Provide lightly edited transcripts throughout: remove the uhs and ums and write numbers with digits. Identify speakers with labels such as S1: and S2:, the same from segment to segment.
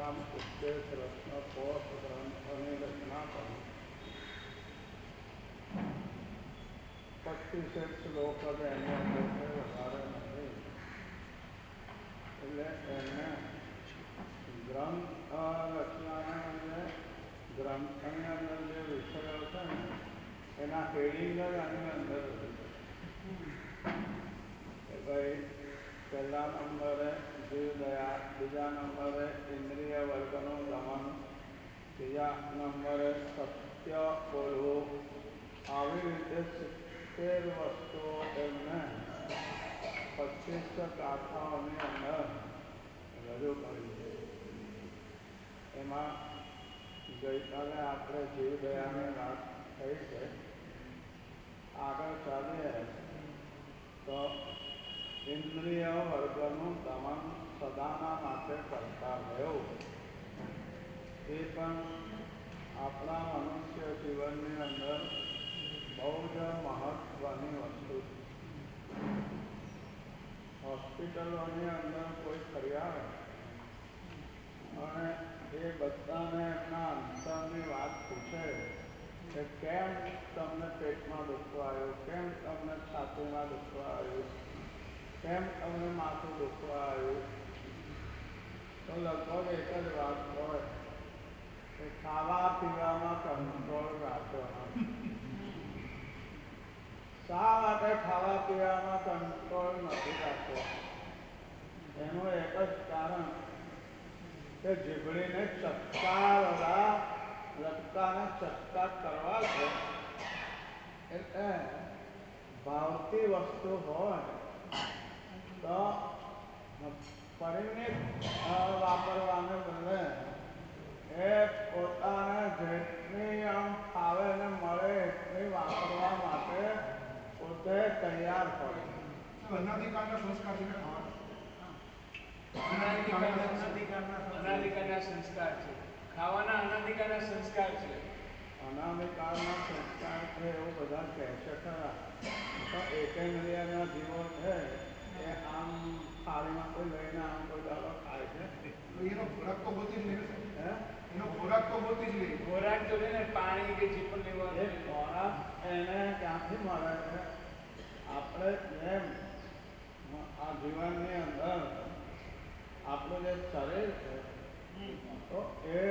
S1: નામ ઉપદેશ રત્ન કોષ ગ્રંથોની રચના કરી. 25 શ્લોક જ એની અંદર છે, વધારે નથી. એટલે એમને ગ્રંથ રચનાને અંદર ગ્રંથની અંદર જે વિષયો છે ને એના હેડિંગ જ આની અંદર કે ભાઈ પહેલા નંબરે જીવદયા, બીજા નંબરે ઇન્દ્રિય વર્ગનું દમન, ત્રીજા નંબરે સત્ય બોલવું. આવી રીતે 70 વસ્તુઓ એમને 25 ગાથાઓની અંદર રજૂ કરી છે. એમાં ગઈકાલે આપણે જીવદયાની વાત થઈ છે. આગળ ચાલીએ તો ઇન્દ્રિય વર્ગનું દમન સદાના માટે કરતા રહેવું એ પણ આપણા મનુષ્ય જીવનની અંદર બહુ જ મહત્વની વસ્તુ છે. હોસ્પિટલોની અંદર કોઈ ફરી આવે અને એ બધાને એમના અંતરની વાત પૂછે કે કેમ તમને પેટમાં દુખવા આવ્યું, કેમ તમને છાતીમાં દુખવા આવ્યું, કેમ તમને માથું દુખવા આવ્યું, તો લગભગ એક જ વાત હોય કે ખાવા પીવામાં કંટ્રોલ રાખ્યો નથી. શા માટે ખાવા પીવામાં કંટ્રોલ નથી રાખ્યો? એનું એક જ કારણ કે જીભડીને ચટકારા લટકાને ચટકા કરવા છે. એટલે ભાવતી વસ્તુ હોય તો પરિમિત વાપરવાને બદલે એ પોતાને જેટલી આમ ફાવે ને મળે એટલી વાપરવા માટે પોતે તૈયાર હોય.
S2: અનાધિકારના સંસ્કાર છે ને ખાવાના.
S3: અનાધિકારના સંસ્કાર છે ખાવાના. અનાધિકારના સંસ્કાર છે.
S1: અનાધિકારના સંસ્કાર છે એવું બધા કહે છે ખરા. તો એકેન્દ્રિયના જીવો છે એ આમ થાળીમાંથી લઈને આમ કોઈ દાડો ખાય છે.
S2: એનો ખોરાક તો ગોતી જ લે.
S1: હે?
S2: એનો ખોરાક તો ગોતી જ લે.
S3: ખોરાક તો લે ને, પાણી કે જે પણ લેવાનું
S1: એ ખોરાક એને ક્યાંથી મળે છે? આપણે જેમ આ જીવનની અંદર આપણું જે શરીર છે તો એ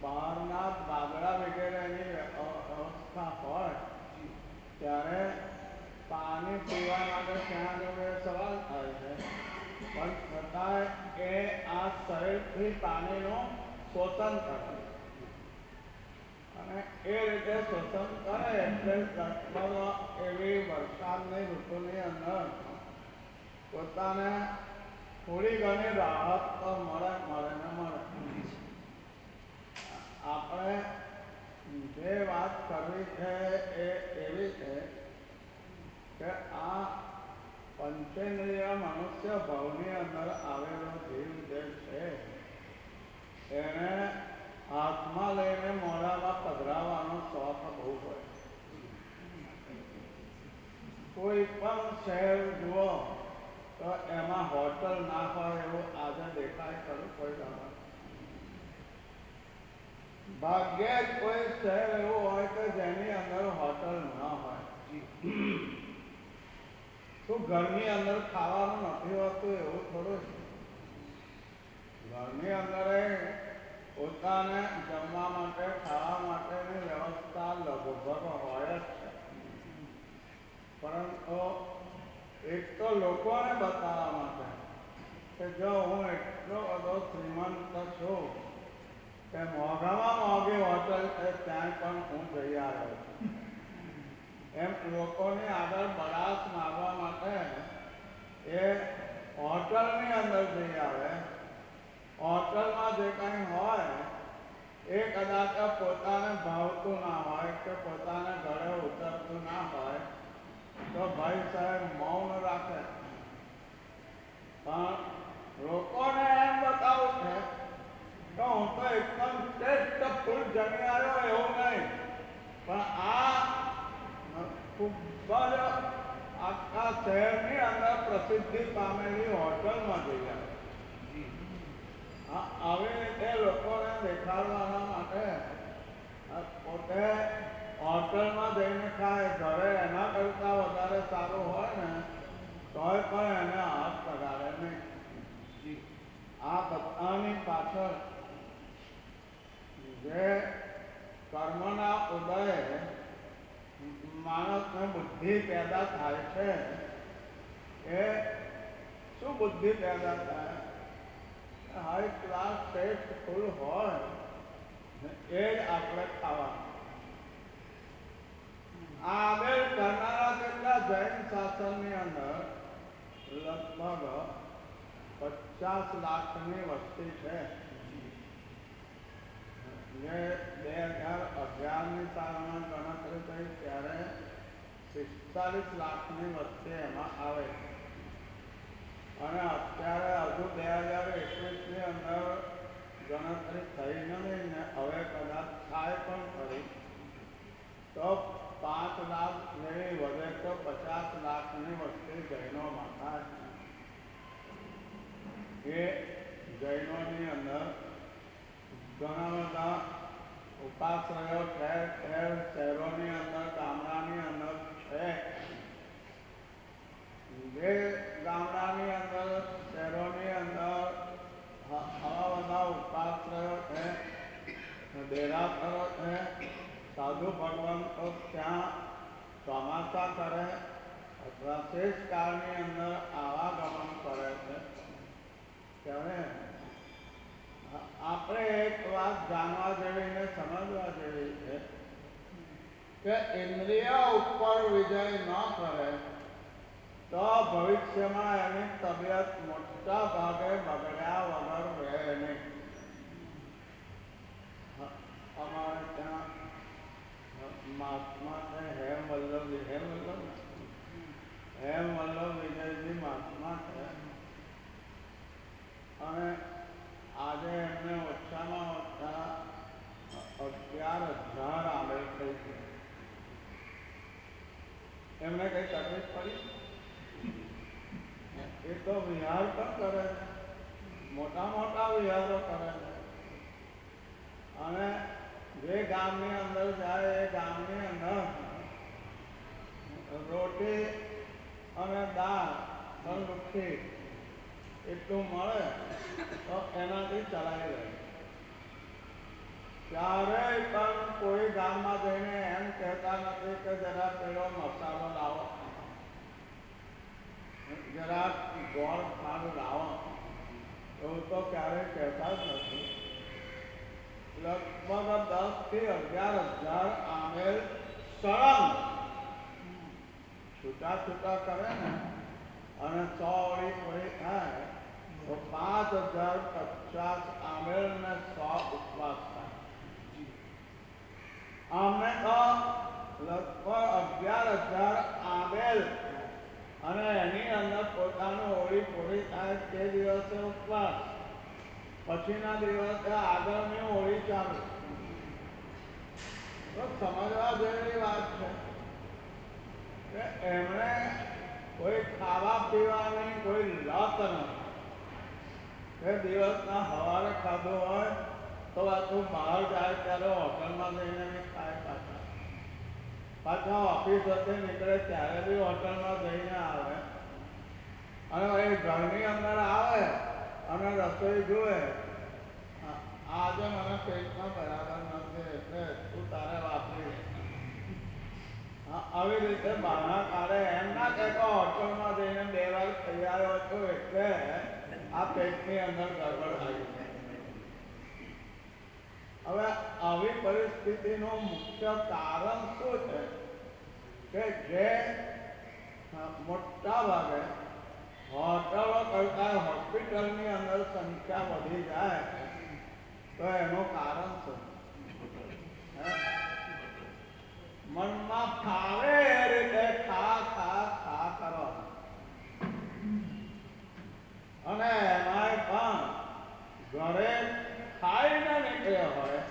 S1: બહારના બાગડા વગેરેની અવસ્થા હોય ત્યારે પાણી પીવા માટે ત્યાં આગળ સવાલ થાય છે. પણ છતાંય એ આ શરીરથી પાણીનું શોષણ કરે અને એ રીતે શોષણ કરે એટલે લગભગ એવી વરસાદની ઋતુની અંદર પોતાને થોડી ઘણી રાહત તો મળે ને મળે. આપણે જે વાત કરવી છે એ એવી છે કે આ પંચેન્દ્રિય મનુષ્ય ભાવની અંદર આવેલો જીવ જે છે એને હાથમાં લઈને મોઢામાં પધરાવવાનો શોખ બહુ હોય. કોઈ પણ શહેર જુઓ તો એમાં હોટલ ના હોય એવું આજે દેખાય ખરું કોઈ દાડો? ભાગ્યે જ કોઈ શહેર એવું હોય કે જેની અંદર હોટલ ન હોય. શું ઘરની અંદર ખાવાનું નથી હોતું એવું થોડું? ઘરની અંદર પોતાને જમવા માટે ખાવા માટેની વ્યવસ્થા લગભગ હોય જ છે. પરંતુ એક તો લોકોને બતાવવા માટે કે જો હું એટલો બધો શ્રીમંત છું કે મોંઘામાં મોંઘી હોટલ છે ત્યાં પણ હું જઈ આવ્યો છું એમ લોકોની આગળ બડાસ મારવા માટે એ હોટલની અંદર જઈ આવે. હોટલમાં જે કંઈ હોય એ કદાચ પોતાને ભાવતું ના હોય કે પોતાને ગળે ઉતરતું ના હોય તો ભાઈ સાહેબ મૌન રાખે. પણ લોકોને એમ બતાવું છે કે હું તો એકદમ ટેસ્ટફુલ જમી આવ્યો એવું નહીં, પણ આ ખૂબ જ આખા શહેરની અંદર પ્રસિદ્ધિ પામેલી હોટલમાં જઈ આવ્યો. આવી રીતે લોકોને દેખાડવાના માટે પોતે હોટલમાં જઈને ખાય, ઘરે એના કરતાં વધારે સારું હોય ને તોય પણ એને હાથ લગાડે નહીં. આ બધાની પાછળ જે કર્મના ઉદયે માણસને બુદ્ધિ પેદા થાય છે, એ શું બુદ્ધિ પેદા થાય? હાઈ ક્લાસ ટેસ્ટ ફૂલ હોય એ જ આપણે ખાવાનું. આ આબેલ કરનારા કેટલા જૈન શાસનની અંદર લગભગ 50 લાખની વસ્તી છે. જે 2011ની સાલમાં ગણતરી થઈ ત્યારે 45 લાખની વસ્તી એમાં આવે છે. અને અત્યારે હજુ 2021ની અંદર ગણતરી થઈ નથી ને હવે કદાચ થાય પણ ખરી, તો 5 લાખ જેવી વધે તો 50 લાખની વસ્તી જૈનોમાં થાય. એ જૈનોની અંદર ઘણા બધા ઉપાશ્રયો ઠેર ઠેર શહેરોની અંદર, ગામડાની અંદર છે. જે ગામડાની અંદર, શહેરોની અંદર આવા બધા ઉપાશ્રયો છે, દેરાસરો છે. સાધુ ભગવંતો ત્યાં ચોમાસા કરે અથવા શેષકાળની અંદર આવાગમન કરે છે. ત્યારે આપણે એક વાત જાણવા જેવી ને સમજવા જેવી છે કે ઇન્દ્રિય ઉપર વિજય ન કરે તો ભવિષ્યમાં એની તબિયત મોટા ભાગે બગડ્યા વગર રહે નહીં. અમારે ત્યાં મહાત્મા છે હેમવલ્લભ વિજયજી મહાત્મા છે, અને આજે એમને ઓછામાં ઓછા 11,000 આંબેલ થઈ છે. એમને કઈ તકલીફ પડી? એ તો વિહાર પણ કરે છે, મોટા મોટા વિહારો કરે છે. અને જે ગામની અંદર જાય એ ગામની અંદર રોટી અને દાળ પણ લુખ્ખી એટલું મળે તો એનાથી ચલાવી લે. ક્યારેય પણ કોઈ ગામમાં જઈને એમ કહેતા નથી કે જરા પેલો મસાલો લાવો, જરા ગોળ ખાંડ લાવો, એવું તો ક્યારેય કહેતા જ નથી. લગભગ 10 થી 11,000 આંબેલ સળંગ છૂટા છૂટા કરે ને અને 100 ઓળી પૂરી થાય તો 5,050 આંબેલ ને 100 ઉપવાસ થાય. આમને તો લગભગ 11,000 આંબેલ અને એની અંદર પોતાનું ઓળી પૂરી થાય તે દિવસે ઉપવાસ, પછીના દિવસે આગળની ઓળી ચાલુ. તો સમજવા જેવી વાત છે કે એમણે કોઈ ખાવા પીવાની કોઈ લત નથી. કે દિવસના સવારે ખાધું હોય તો પાછું બહાર જાય ત્યારે હોટલમાં જઈને બી ખાય, પાછા ઓફિસેથી નીકળે ત્યારે બી હોટલમાં જઈને આવે, અને પછી ઘરની અંદર આવે અને રસોઈ જુએ, આજે મને પેટમાં બરાબર નથી એટલે તું તારે વાપરી લે. આવી રીતે બહાના કાઢે. એમ ના કહેતો હોટલમાં જઈને 2 વાર ખાઈ આવ્યો છું એટલે આ પેટની અંદર ગડબડ આવી છે. હવે આવી પરિસ્થિતિનું મુખ્ય કારણ શું છે કે જે મોટા ભાગે હોટલો કરતા હોસ્પિટલની અંદર સંખ્યા વધી જાય તો એનું કારણ શું? મનમાં ફાવે એ રીતે ખા ખા ખા કરો, અને એમાંય પણ ઘરે ખાઈને નીકળ્યો હોય,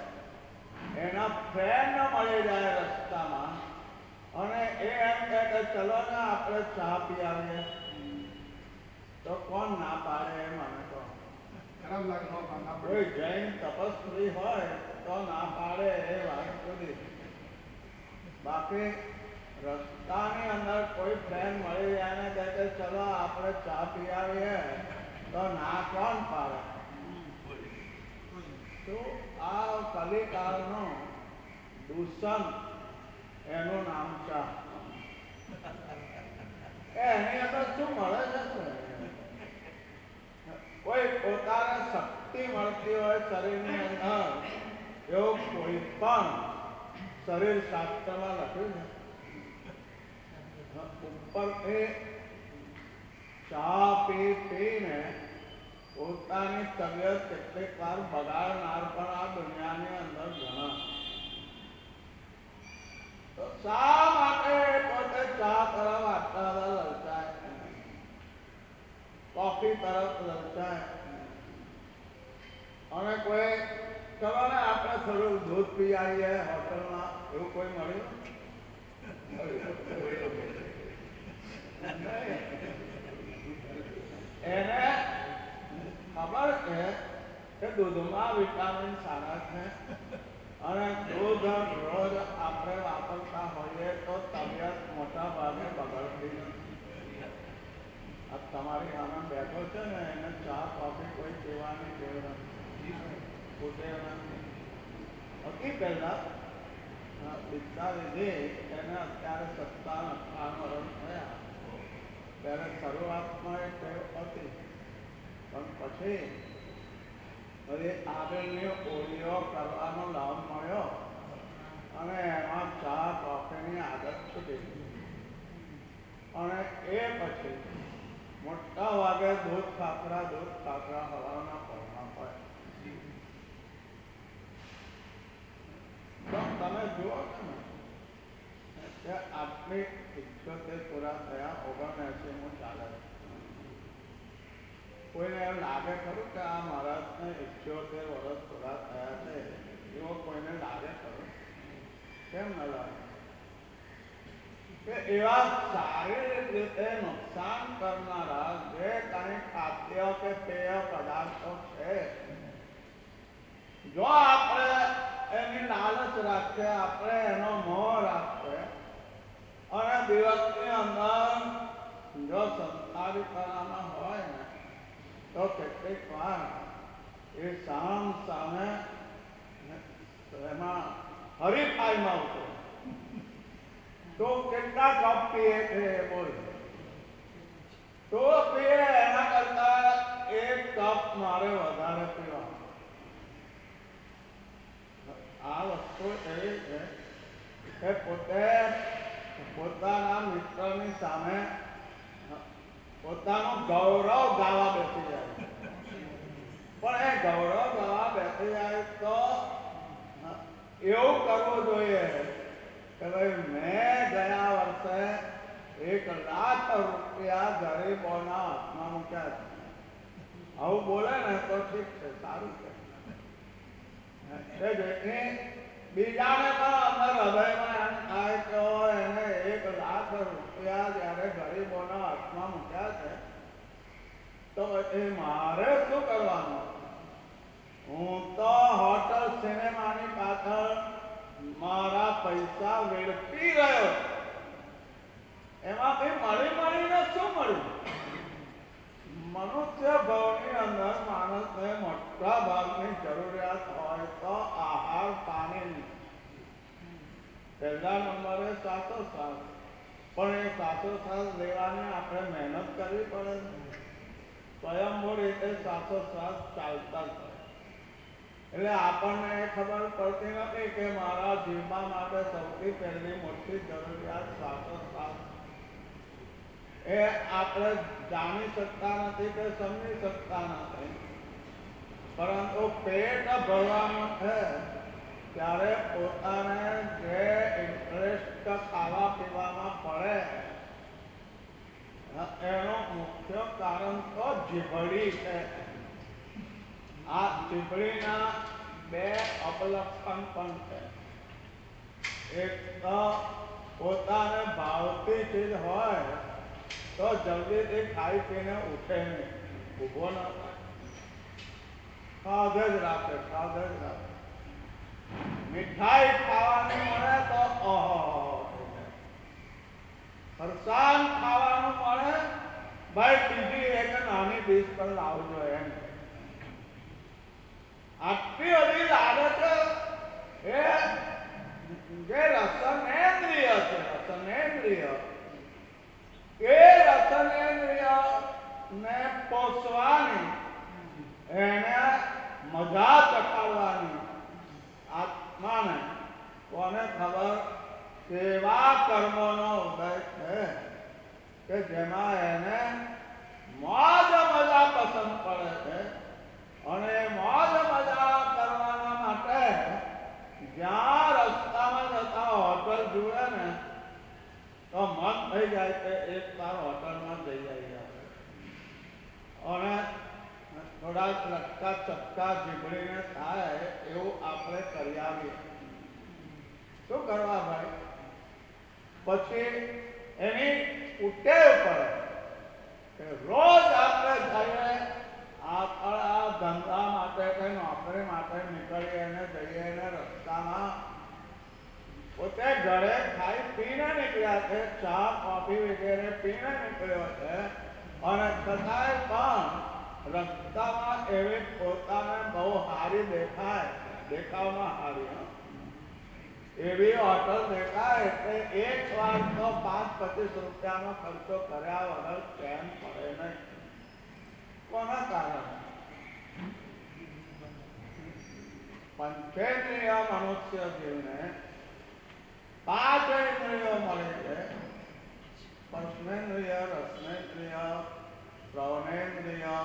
S1: એના ફ્રેન્ડ મળી જાય રસ્તામાં અને એ એમ કહે કે ચલો ને આપણે ચા પી આવીએ, તો કોણ ના પાડે એ મને કહો?
S2: ખરાબ લાગે ન ના પડે
S1: કોઈ જૈન તપસ્વી હોય તો ના પાડે એ વાત જુદી. બાકી રસ્તાની અંદર કોઈ ફ્રેન્ડ મળી જાય ને કહે કે ચલો આપણે ચા પી આવીએ તો ના કોણ પાડે? તો આ કલિકાળનું દૂષણ એનું નામ ચા. એની અંદર શું મળે છે? કોઈ પોતાને શક્તિ મળતી હોય શરીરની અંદર, એવું કોઈ પણ શરીર શાસ્ત્રમાં લખ્યું છે? ઉપરથી ચા પી પીને પોતાની તબિયત કેટલીક વાર બગાડનાર પણ આ દુનિયાની અંદર ઘણા. તો શા માટે પોતે ચા તરફ આટલા બધા લલચાય, કોફી તરફ લલચાય? અને કોઈ ચલો ને આપણે થોડું દૂધ પી આવીએ હોટલમાં, એવું કોઈ મળ્યું? એને ખબર છે કે દૂધમાં વિટામિન સારા છે અને દૂધ રોજ આપણે વાપરતા હોઈએ તો તબિયત મોટા ભાગે બગડતી નથી. આ તમારી સામે બેઠો છે ને એને ચા કોફી કોઈ પીવાની ટેવ નથી, પોતે નથી. હતી પહેલા દીક્ષા લીધી એને અત્યારે 97-98 વર્ષ થયા. ત્યારે શરૂઆતમાં એ ટેવ હતી પણ પછી બધી આગળની ઓળીઓ કરવાનો લાભ મળ્યો અને એમાં ચા કોફીની આદત છૂટી ગઈ. અને એ પછી મોટા ભાગે દૂધ ખાખરા હવાના પરમાં હોય. તો તમે જુઓ છો ને કે આટલી 78 પૂરા થયા, 79મું ચાલે. કોઈને એમ લાગે ખરું કે આ મહારાજને 78 વર્ષ પૂરા થયા છે, એવો કોઈને લાગે ખરું? કેમ ન લાગે? કે એવા શારીરિક રીતે નુકસાન કરનારા જે કાંઈ ખાદ્ય કે પેય પદાર્થો છે, જો આપણે એની લાલચ રાખીએ, આપણે એનો મોહ રાખીએ અને દિવસની અંદર જો સંસારીપણામાં હોય ને તો કેટલીક વાર એ સામે એમાં હરીફાઈમાં ઉતરે. તો કેટલા કપ પીએ છે એ બોલ. તો પીએ એના કરતા 1 કપ મારે વધારે પીવા. આ વસ્તુ એવી છે કે પોતે પોતાના મિત્રની સામે પોતાનું ગૌરવ ગાવા બેસી જાય. પણ એ ગૌરવ ગાવા બેસી જાય તો એવું કરવું જોઈએ કે ભાઈ મેં ગયા વર્ષે 1 લાખ રૂપિયા ગરીબોના હાથમાં મૂક્યા છે. આવું બોલે ને તો ઠીક છે, સારું છે. જેથી બીજાને પણ અંદર હૃદયમાં એમ થાય કે એને 1 લાખ રૂપિયા જ્યારે ગરીબોના હાથમાં મૂક્યા છે તો એ મારે શું કરવાનું? હું તો હોટલ સિનેમાની પાછળ મારા પૈસા વેડફી રહ્યો. એમાંથી મળીને શું મળ્યું? મનુષ્ય ભાવની અંદર માણસને મોટા ભાગની જરૂરિયાત હોય તો આહાર પાણીની. પહેલા નંબરે શ્વાસોશ્વાસ, પણ એ શ્વાસોશ્વાસ લેવાની આપણે મહેનત કરવી પડે. સ્વયંભૂ રીતે શ્વાસોશ્વાસ ચાલતા જ હોય. એટલે આપણને એ ખબર પડતી નથી કે મારા જીવવા માટે સૌથી પહેલી મોટી જરૂરિયાત શ્વાસોશ્વાસ. એ આપણે જાણી શકતા નથી કે સમજી શકતા નથી. પરંતુ પેટ ભરવાનું છે ત્યારે પોતાને જે ઇન્ટરેસ્ટ ખાવા પીવામાં પડે એનું મુખ્ય કારણ તો જીભડી છે. આ જીભડીના 2 અપલક્ષણ પણ છે. એક તો પોતાને ભાવતી ચીજ હોય તો જલ્દીથી ખાઈ પીને ઉઠે નહીં, ઊભો ન થાય. ખાધે જ રાખે. મીઠાઈ ખાવાની મળે તો ફરસાણ ખાવાનું મળે, ભાઈ બીજી એક નાની ડીશ પર લાવજો એમ. આટલી બધી લાગે છે એ જે રસનેન્દ્રિય છે, એ રસનેન્દ્રિય ને પોષવાની, એને મજા ચખાડવાની આત્માને કોને ખબર કેવા કર્મોનો ઉદય છે કે જેમાં એને મોજ મજા પસંદ પડે છે. અને મોજ મજા કરવાના માટે જ્યાં રસ્તામાં જતા હોટલ જુએ ને તો મન થઈ જાય કે એક વાર હોટલમાં જઈ આવીએ અને થોડા લટકા ચટકા જીભડીને થાય એવું આપણે કરી આવીએ. શું કરવા ભાઈ? પછી એની ઉટેવ પડે કે રોજ આપણે જઈએ આપણા ધંધા માટે કે નોકરી માટે નીકળીએ અને જઈએ અને રસ્તામાં પોતે ઘરે ખાઈ પીને નીકળ્યા છે, ચા કોફી વગેરે પીને નીકળ્યો છે, અને છતાંય પણ રસ્તામાં એવી પોતાને બહુ સારી દેખાય, દેખાવમાં સારી એવી હોટલ દેખાય એટલે એક વાર તો 5-25 રૂપિયાનો ખર્ચો કર્યા વગર ચેન પડે નહીં. કોના કારણે? પંચેન્દ્રિય મનુષ્ય જીવને 5 ઇન્દ્રિયો મળે છે: સ્પર્શેન્દ્રિય, રસનેન્દ્રિય, શ્રવણેન્દ્રિય,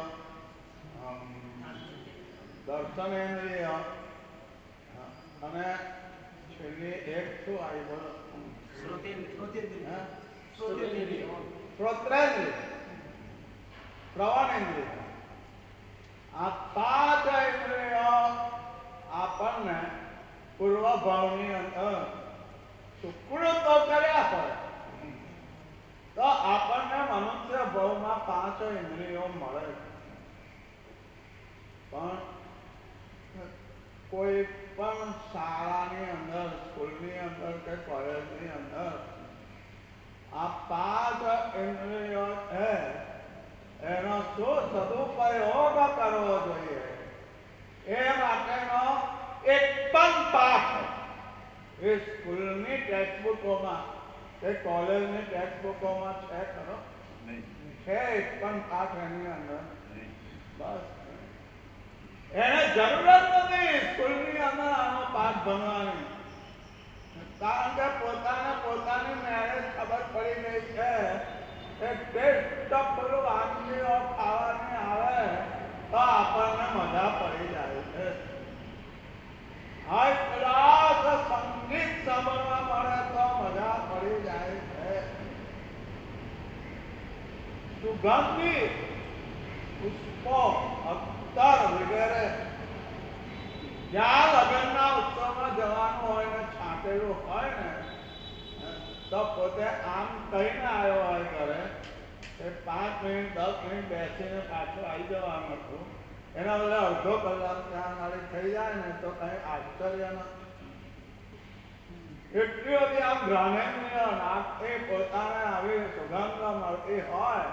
S1: દર્શનેન્દ્રિય અને છેલ્લી એક શું આવી બોલો? શ્રોતેન્દ્રિય, શ્રવણેન્દ્રિય. આ 5 ઇન્દ્રિયો આપણને પૂર્વ ભાવની અંદર સુકૃતો કર્યા હોય તો આપણને મનુષ્ય ભાવમાં 5 ઇન્દ્રિયો મળે. પણ કોઈ પણ શાળાની અંદર, સ્કૂલની અંદર કે કોલેજની અંદર આ 5 ઇન્દ્રિયો છે એનો શું સદુપયોગ કરવો જોઈએ એ માટેનો એક પણ પાઠ એ સ્કૂલની ટેક્સ્ટબુકોમાં કે કોલેજની ટેક્સ્ટબુકોમાં છે ખરો? છે એક પણ પાઠ એની અંદર? બસ એને જરૂરત નથી સ્કૂલની અંદર આનો પાઠ ભણવાની, કારણ કે પોતાની મેરેજ ખબર પડી ગઈ છે કે ટેસ્ટ પેલું વાનગીઓ ખાવાની આવે તો આપણને મજા પડી જાય છે. હાઈ ક્લાસ સંગીત સાંભળવા મળે તો મજા પડી જાય છે. સુગંધી પુષ્પો, અત્તર વગેરે જ્યાં લગ્નના ઉત્સવમાં જવાનું હોય ને છાંટેલું હોય ને તો પોતે આમ કહીને આવ્યો હોય ઘરે કે 5 મિનિટ 10 મિનિટ બેસીને પાછું આવી જવાનું હતું, એના બદલે અડધો કલાક ત્યાં આગળ થઈ જાય ને તો કઈ આશ્ચર્ય નથી. એટલી બધી આમ ઘ્રાણેન્દ્રિય નાકથી પોતાને આવી સુગંધ મળતી હોય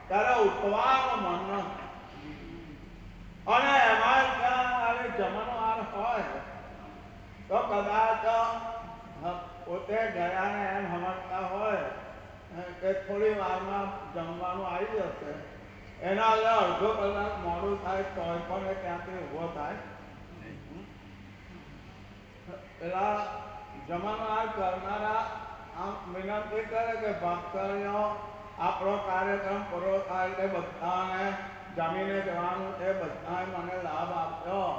S1: ત્યારે ઉઠવાનું મન નથી. અને એમાં ત્યાં આવી જમણવાર હોય તો કદાચ પોતે ગયા ને એમ સમજતા હોય કે થોડી વારમાં જમવાનું આવી જશે, એના એટલે અડધો કલાક મોડું થાય તોય પણ એ ત્યાંથી ઊભો થાય. પેલા જમણવાર કરનારા આમ વિનંતી કરે કે ભક્તોનો આપણો કાર્યક્રમ પૂરો થાય એટલે બધાને જમીને જવાનું છે, બધાએ મને લાભ આપ્યો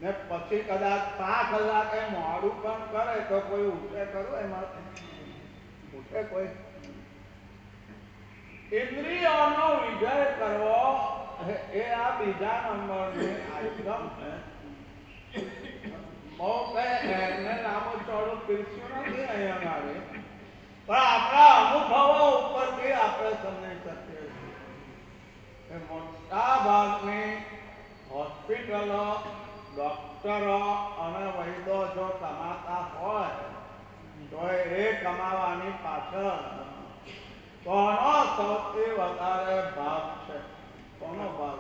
S1: ને પછી કદાચ 5 કલાકે મોડું પણ કરે તો કોઈ ઉઠે ખરું? એમાં ઉઠે કોઈ? ઇન્દ્રિયોનો વિજય કરવો એ આ બીજા નંબરની આઈટમ છે. બહુ કઈ એમને લાંબુ ચોડું પીરસ્યું નથી અહીંયા મારી, પણ આપણા અનુભવો ઉપરથી આપણે સમજી શકીએ છીએ કે મોટા ભાગની હોસ્પિટલો, ડોક્ટરો અને વૈદો જો કમાતા હોય તો એ કમાવાની પાછળ કોનો સૌથી વધારે ભાગ છે? કોનો ભાગ?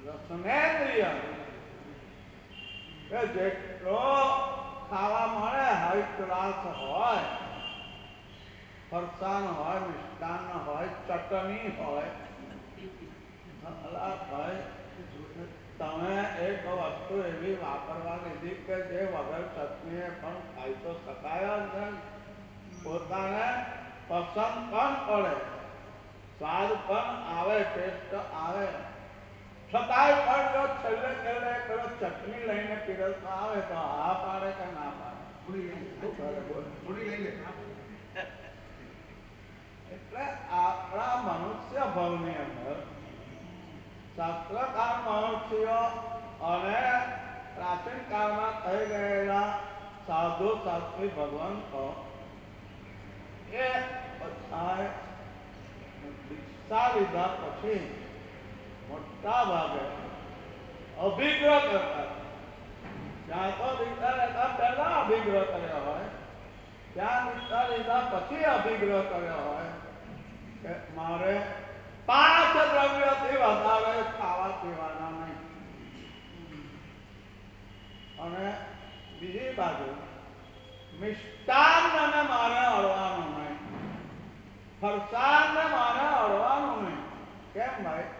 S1: રસનેન્દ્રિય કે જેટલો ખાવા મળે હાઈ ક્લાસ હોય, ફરસાણ હોય, મિષ્ટાન હોય, ચટણી હોય. અલા ભાઈ, તમે એક વસ્તુ એવી વાપરવા લીધી કે જે વગર ચટણીએ પણ ખાઈ તો શકાય જ નહીં. પોતાને પસંદ પણ પડે, સ્વાદ પણ આવે, ટેસ્ટ આવે, છતાંય પણ જો છેલ્લે છેલ્લે પેલો ચટણી લઈને પીરસવા આવે તો હા પાડે કે ના પાડે? શું કરે બોલ? એટલે આપણા મનુષ્ય ભવની અંદર શાસ્ત્રકાર મહર્ષિઓ અને પ્રાચીન કાળમાં થઈ ગયેલા સાધુ સાત્વી ભગવંતો એ બધાએ દીક્ષા લીધા પછી મોટા ભાગે અભિગ્રહ કરતા. ત્યાં તો દીક્ષા લેતા પહેલા અભિગ્રહ કર્યો હોય, ત્યાં દીક્ષા લીધા પછી અભિગ્રહ કર્યો હોય કે મારે 5 દ્રવ્યથી વધારે ખાવા પીવાના નહીં. અને બીજી બાજુ મિષ્ટાનને મારે અડવાનું નહીં, ફરસાણને મારે અડવાનું નહીં. કેમ ભાઈ?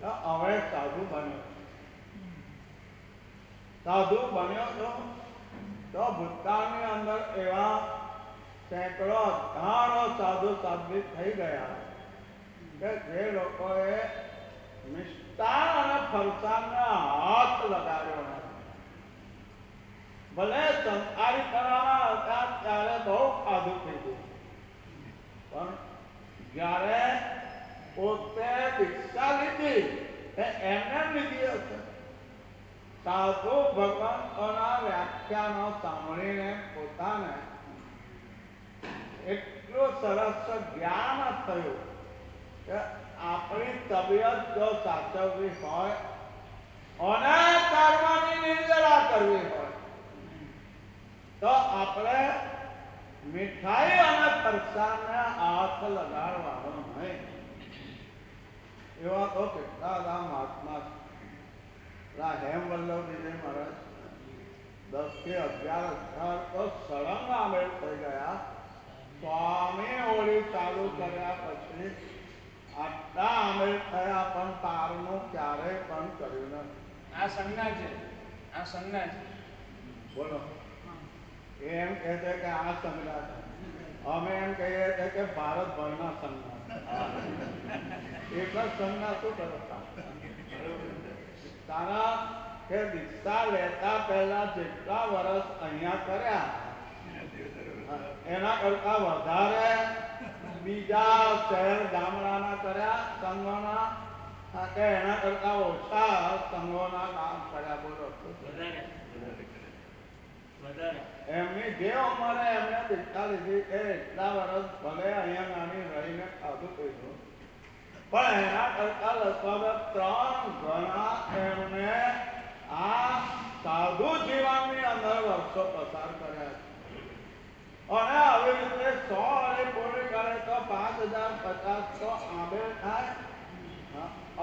S1: તો હવે સાધુ બન્યો, સાધુ બન્યો તો ભૂતકાળની અંદર એવા સેંકડો હજારો સાધુ સાધ્વી થઈ ગયા કે જે લોકોએ મિષ્ટાન અને ફરસાણને હાથ લગાડ્યો નથી. ભલે સંસારીપણામાં હતા ત્યારે બહુ ખાધું પીધું, પણ જ્યારે પોતે દીક્ષા લીધી એમને લીધી હશે. સાધુ ભગવંતોના વ્યાખ્યાનો સાંભળીને પોતાને એટલું સરસ જ્ઞાન થયું કે આપણી તબિયત જો સાચવવી હોય અને કર્મની નિંદા કરવી હોય તો આપણે મીઠાઈ અને ફરસાણને હાથ લગાડવાનો નહીં. એવા તો કેટલા બધા મહાત્મા છે. હેમવલ્લભ વિજય મહારાજ 10 થી 11,000 તો સળંગ આમેલ થઈ ગયા. સ્વામી ઓળી ચાલુ કર્યા પછી આટલા આમેલ થયા પણ પારનું ક્યારેય પણ કર્યું નથી.
S3: આ સંજ્ઞા છે, આ સંજ્ઞા છે.
S1: બોલો, એમ કહે છે કે આ સંજ્ઞા છે, અમે એમ કહીએ છીએ કે ભારતભરના સંજ્ઞા. એક જ સંજ્ઞા શું કરો? તારા કે દીક્ષા લેતા પહેલા જેટલા વર્ષ અહીંયા કર્યા એના કરતા વધારે બીજા શહેર ગામડાના કર્યા સંઘોના કે એના કરતા ઓછા સંઘોના કામ કર્યા? બોલો. એમની જે ઉંમરે એમને દીક્ષા લીધી કે એટલા વર્ષ ભલે અહીંયા નાની રહીને ખાધું પીધું, પણ એના કરતા લગભગ 3 ગણા એમને આ સાધુ જીવનની અંદર વર્ષો પસાર કર્યા છે. અને આવી રીતે 100 અને પૂરી કરે તો 5050 તો આંબે થાય.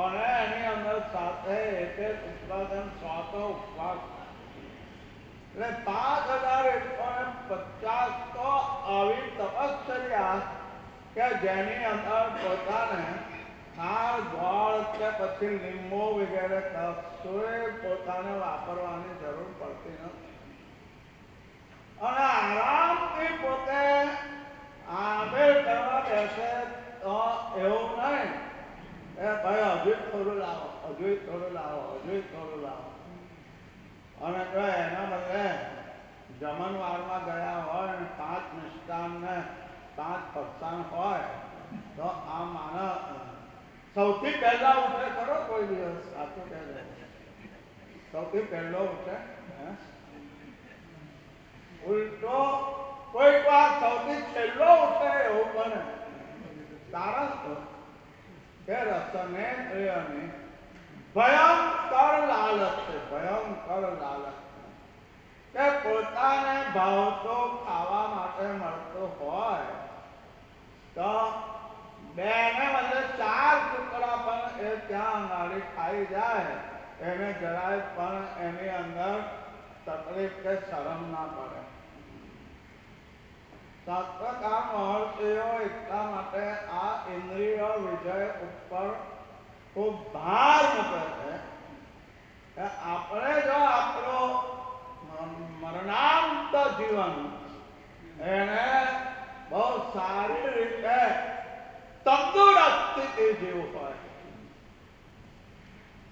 S1: અને એની અંદર સાથે એક ઉત્પાદન 100 તો ઉપવાસ, એટલે 5150 તો આવી તપશ્ચર્યા કે જેની અંદર પોતાને ખાર ગોળ કે પછી લીંબુ વગેરે કશું પોતાને વાપરવાની જરૂર પડતી નથી. અને આરામથી પોતે આંબેલ કરવા બેસે તો એવું નહીં એ ભાઈ હજુ થોડું લાવો, હજુ થોડું લાવો, હજુ થોડું લાવો. અને જો એના બદલે જમણવારમાં ગયા હોય ને 5 મિષ્ટાન ને 5 ફરસાણ હોય તો આ માણસ સૌથી પહેલા ઉઠે ખરો કોઈ દિવસ? સાચું કહેજો, સૌથી પહેલો ઉઠે? ઉલટો કોઈક વાર સૌથી છેલ્લો ઉઠે એવું બને. કારણ કે રસનેન્દ્રિયની ભયંકર લાલચ છે, ભયંકર લાલચ કે પોતાને ભાવતો ખાવા માટે મળતો હોય તો બે ને બદલે 4 ટુકડા પણ એ ત્યાં નાળી ખાઈ જાય, એને જરાય પણ એની અંદર તકલીફ કે શરમ ના પડે. શાસ્ત્રકાર મહર્ષિઓ એટલા માટે આ ઇન્દ્રિય વિજય ઉપર ખૂબ ભાર મૂકે છે કે આપણે જો આપણો મરણાંત જીવન એને બહુ સારી રીતે તંદુરસ્તીથી જીવવું હોય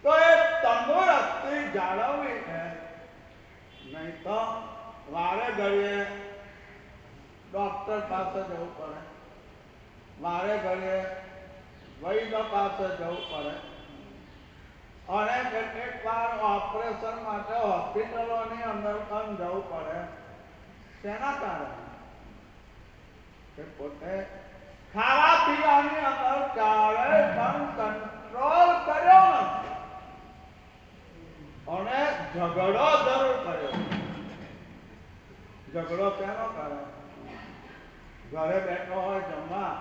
S1: તો એ તંદુરસ્તી જાળવવી છે. નહીં તો વારે ઘડીએ ડૉક્ટર પાસે જવું પડે, વારે ઘડીએ વૈદ્ય પાસે જવું પડે, અને કેટલીક વાર ઓપરેશન માટે હોસ્પિટલોની અંદર પણ જવું પડે. શેના કારણે? કે પોતે ખાવા પીવાની અંદર ક્યારેય પણ કંટ્રોલ કર્યો નથી અને ઝઘડો જરૂર કર્યો. ઝઘડો કેનો કરે? ઘરે બેઠો હોય જમવા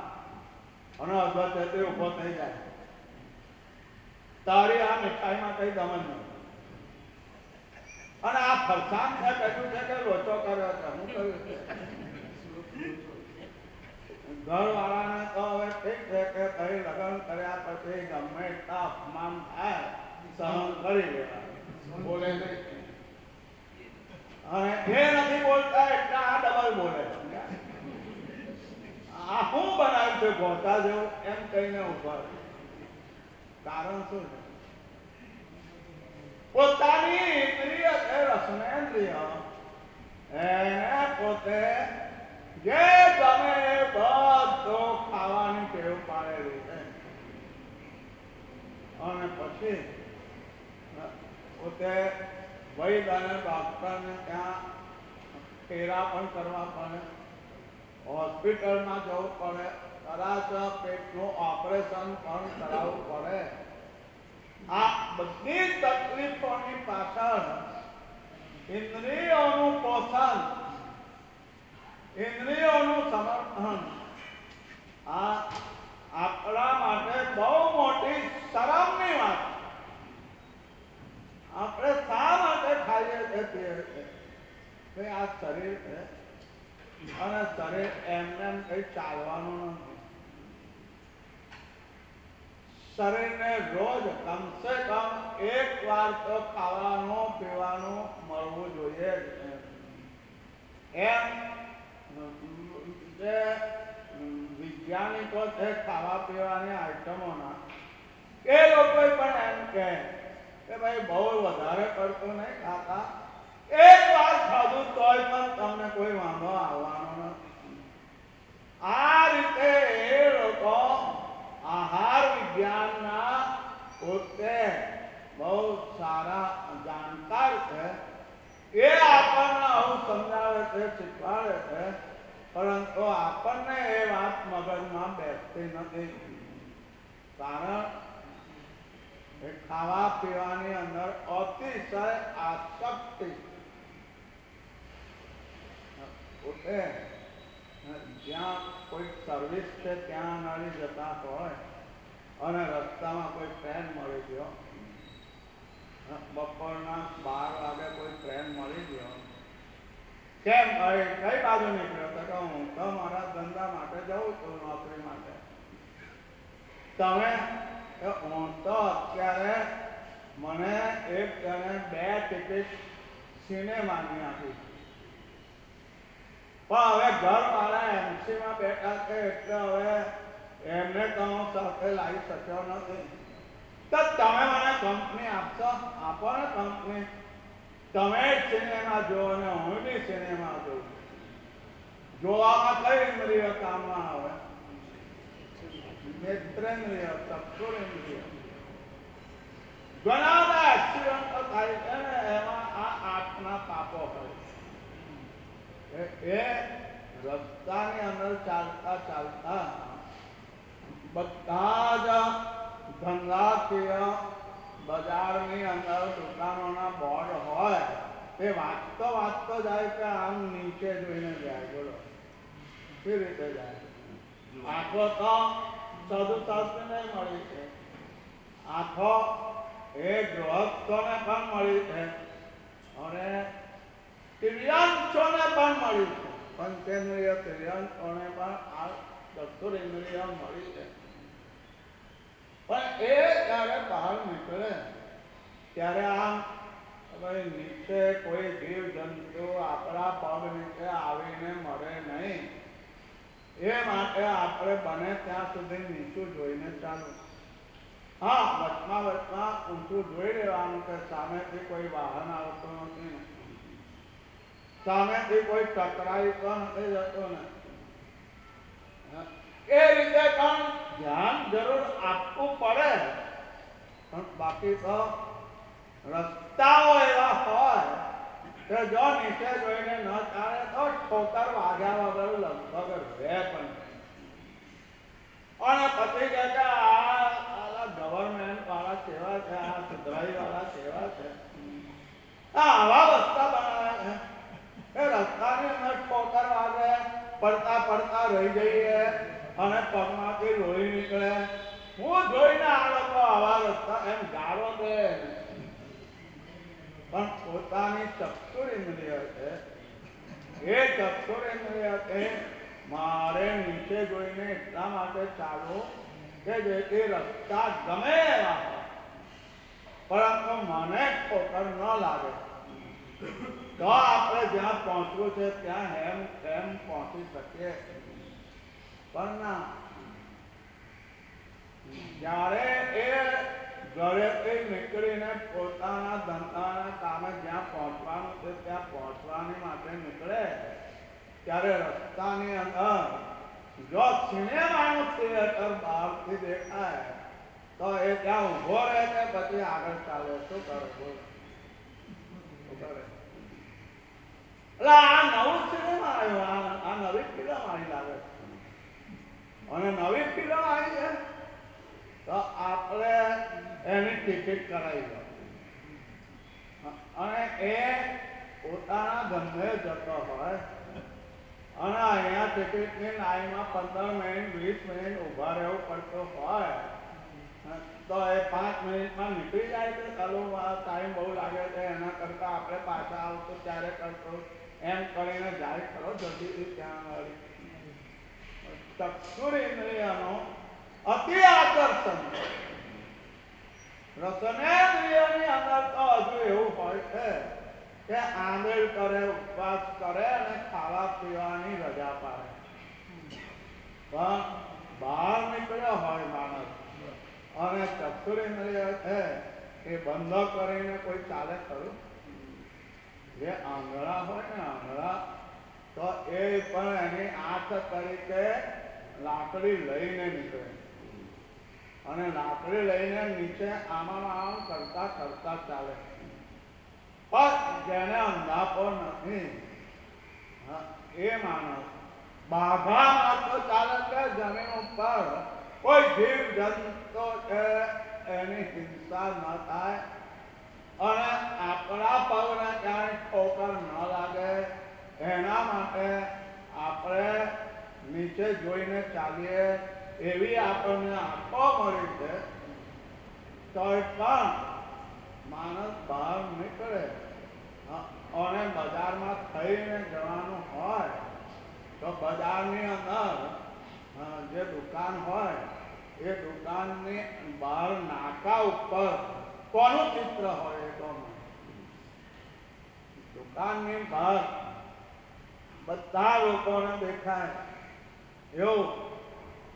S1: અને અધવચ્ચે ઊભો થઈ જાય, તારી આ મીઠાઈમાં કઈ દમન નહીં, અને આ ફરસાણ છે કહ્યું છે કે લોચો કર્યો છે, હું કહ્યું છે. ઘરવાળાને તો હવે ઠીક છે કે ભાઈ લગ્ન કર્યા પછી ગમે એટલા અપમાન થાય સહન કરી લેવા, બોલે નહીં. અને એ નથી બોલતા એટલે આ ડબલ બોલે. આ શું બનાવ્યું છે ગોતા જેવું એમ કહીને ઉભા. કારણ શું છે? પોતાની ઇન્દ્રિય છે રસનેન્દ્રિય, એને પોતે જે ગમે એ બધું ખાવાની ટેવ પાડેલી છે. અને પછી પોતે વૈદ અને ડૉક્ટરને ત્યાં ફેરા પણ કરવા પડે, હોસ્પિટલમાં જવું પડે, કદાચ પેટનું ઓપરેશન પણ કરાવવું પડે. આ બધી તકલીફોની પાછળ ઇન્દ્રિયોનું પોષણ, ઇન્દ્રિયોનું સમર્થન આ આપણા માટે બહુ મોટી શરમની વાત. આપણે શા માટે ખાઈએ છીએ? આ શરીર છે અને શરીર એમને કઈ ચાલવાનું નથી. શરીરને રોજ કમસે કમ એક વાર તો ખાવાનું પીવાનું મળવું જોઈએ. એમ જે વૈજ્ઞાનિકો છે ખાવા પીવાની આઈટમોના, એ લોકો પણ એમ કહે કે ભાઈ બહુ વધારે પડતું નહીં ખાતા, એક વાર ખાધું તોય પણ તમને કોઈ વાંધો આવવાનો નથી. આ રીતે એ લોકો આહાર વિજ્ઞાનના પોતે બહુ સારા જાણકાર છે. એ આપણને આવું સમજાવે છે, શીખવાડે છે, પરંતુ આપણને એ વાત મગજમાં બેસતી નથી. કારણ એ ખાવા પીવાની અંદર અતિશય આસક્તિ. પોતે જ્યાં કોઈ સર્વિસ છે ત્યાં નાળી જતા હોય અને રસ્તામાં કોઈ ટ્રેન મળી ગયો, બપોરના 12 વાગે કોઈ ટ્રેન મળી ગયો, કેમ ભાઈ કઈ બાજુ નીકળ્યો? તો કે હું તો મારા ધંધા માટે જઉં છું, નોકરી માટે. તમે? હું તો અત્યારે મને એક જણે 2 ટિકિટ સિનેમાની આપી, પણ હવે ઘરવાળા એમસીમાં બેઠા છે એટલે હવે એમને તો હું સાથે લાવી શક્યો નથી. તો તમે મને કંપની આપશો? આપો ને કંપની. તમે જ સિનેમા જુઓ ને હું બી સિનેમા જોઉં. જોવામાં કઈ ઇન્દ્રિય કામમાં આવે? નેત્રેન્દ્રિય, ચક્ષુરેન્દ્રિય. ઘણા બધા એક્સિડન્ટો થાય છે ને એમાં આ આંખના પાપો હોય. એ રસ્તાની અંદર ચાલતા ચાલતા બધા જ ધંધાકીય બજારની અંદર દુકાનોના બોર્ડ હોય એ વાંચતો જાય કે આમ નીચે જોઈને જાય? બોલો કેવી રીતે જાય? આંખો તો સાધુશાસ્ત્રને મળી છે, આંખો એ ગૃહસ્થોને પણ મળી છે અને તિર્યંશોને પણ મળી છે. પંચેન્દ્રિય તિર્યંશોને પણ આ ચતુરેન્દ્રિય મળી છે. પણ એ જ્યારે બહાર નીકળે ત્યારે આમ ભાઈ નીચે કોઈ જીવ જંતુ આપણા પગ નીચે આવીને મરે નહીં, એ માટે આપણે બને ત્યાં સુધી નીચું જોઈને ચાલવું. હા, વચમાં ઊંચું જોઈ લેવાનું કે સામેથી કોઈ વાહન આવતું નથી ને, સામેથી કોઈ ટકરાઈ તો નથી જતો ને. એ રીતે પણ ધ્યાન જરૂર આપવું પડે. પણ બાકી તો રસ્તાઓ એવા હોય કે જો નીચે જોઈને ન ચાલે તો ઠોકર વાગ્યા વગર લગભગ રહે પણ. અને પછી કહે કે આ ગવર્મેન્ટ વાળા કેવા છે, આ સુધરાઈ વાળા કેવા છે, આવા રસ્તા બનાવે છે એ રસ્તાની અંદર ઠોકર વાગે, પડતા રહી જઈએ અને પગમાંથી લોહી નીકળે. હું જોઈને આ લોકો આવા રસ્તા એમ ગાળો દે. પણ પોતાની ચક્ષુરેન્દ્રિય છે, એ ચક્ષુરેન્દ્રિય મારે નીચે જોઈને એટલા માટે ચાલવું કે જેથી રસ્તા ગમે એવા હોય પરંતુ મને ઠોકર ન લાગે, તો આપણે જ્યાં પહોંચવું છે ત્યાં એમ પહોંચી શકીએ. પણ ના, જ્યારે એ ઘરેથી નીકળીને પોતાના ધંધાના કામે જ્યાં પહોંચવાનું છે ત્યાં પહોંચવાની માટે નીકળે ત્યારે રસ્તાની અંદર જો સિનેમાનું થિયેટર બહારથી દેખાય તો એ ત્યાં ઊભો રહે કે પછી આગળ ચાલે? શું કરે? બોલો શું કરે? એટલે આ નવું સિનેમા આવ્યું, આ નવી ફિલ્મ આવી લાગે અને નવી ફિલ્મ આવી છે તો આપણે એની ટિકિટ કરાવી દો અને એ પોતાના ધંધે જતો હોય અને અહીંયા ટિકિટની લાઈનમાં 15 મિનિટ 20 મિનિટ ઊભા રહેવું પડતું હોય તો એ 5 મિનિટમાં નીકળી જાય કે ચાલો ટાઈમ બહુ લાગે છે, એના કરતાં આપણે પાછા આવતું ત્યારે કરતું એમ કરીને જાય ખરો જલ્દીથી ત્યાં આગળ. ચક્ષુરેન્દ્રિયનો અતિ આકર્ષણ રસનેન્દ્રિયની અંદર તો હજુ એવું હોય છે કે આંબેલ કરે, ઉપવાસ કરે અને ખાવા પીવાની રજા પાડે. પણ બહાર નીકળ્યો હોય માણસ અને ચક્ષુરેન્દ્રિય છે એ બંધ કરીને કોઈ ચાલે ખરું? જે આંધળા હોય ને આંધળા, તો એ પણ એની આંખ તરીકે લાકડી લઈને નીકળે અને લાકડી લઈને નીચે આમ કરતા ચાલે. પણ જેને અંધાપો નથી એ માણસ બાઘામાં તો ચાલે કે જમીન ઉપર કોઈ જીવ જંતુ છે એની હિંસા ન થાય અને આપણા પગને ક્યાંય ઠોકર ન લાગે એના માટે આપણે નીચે જોઈને ચાલીએ એવી આપણને આંખો મળી છે. તો પણ માણસ બહાર નીકળે અને બજારમાં થઈને જવાનું હોય તો બજારની અંદર જે દુકાન હોય એ દુકાનની બહાર નાકા ઉપર કોનું ચિત્ર હોય? એ તો દુકાનની બહાર બધા લોકોને દેખાય એવું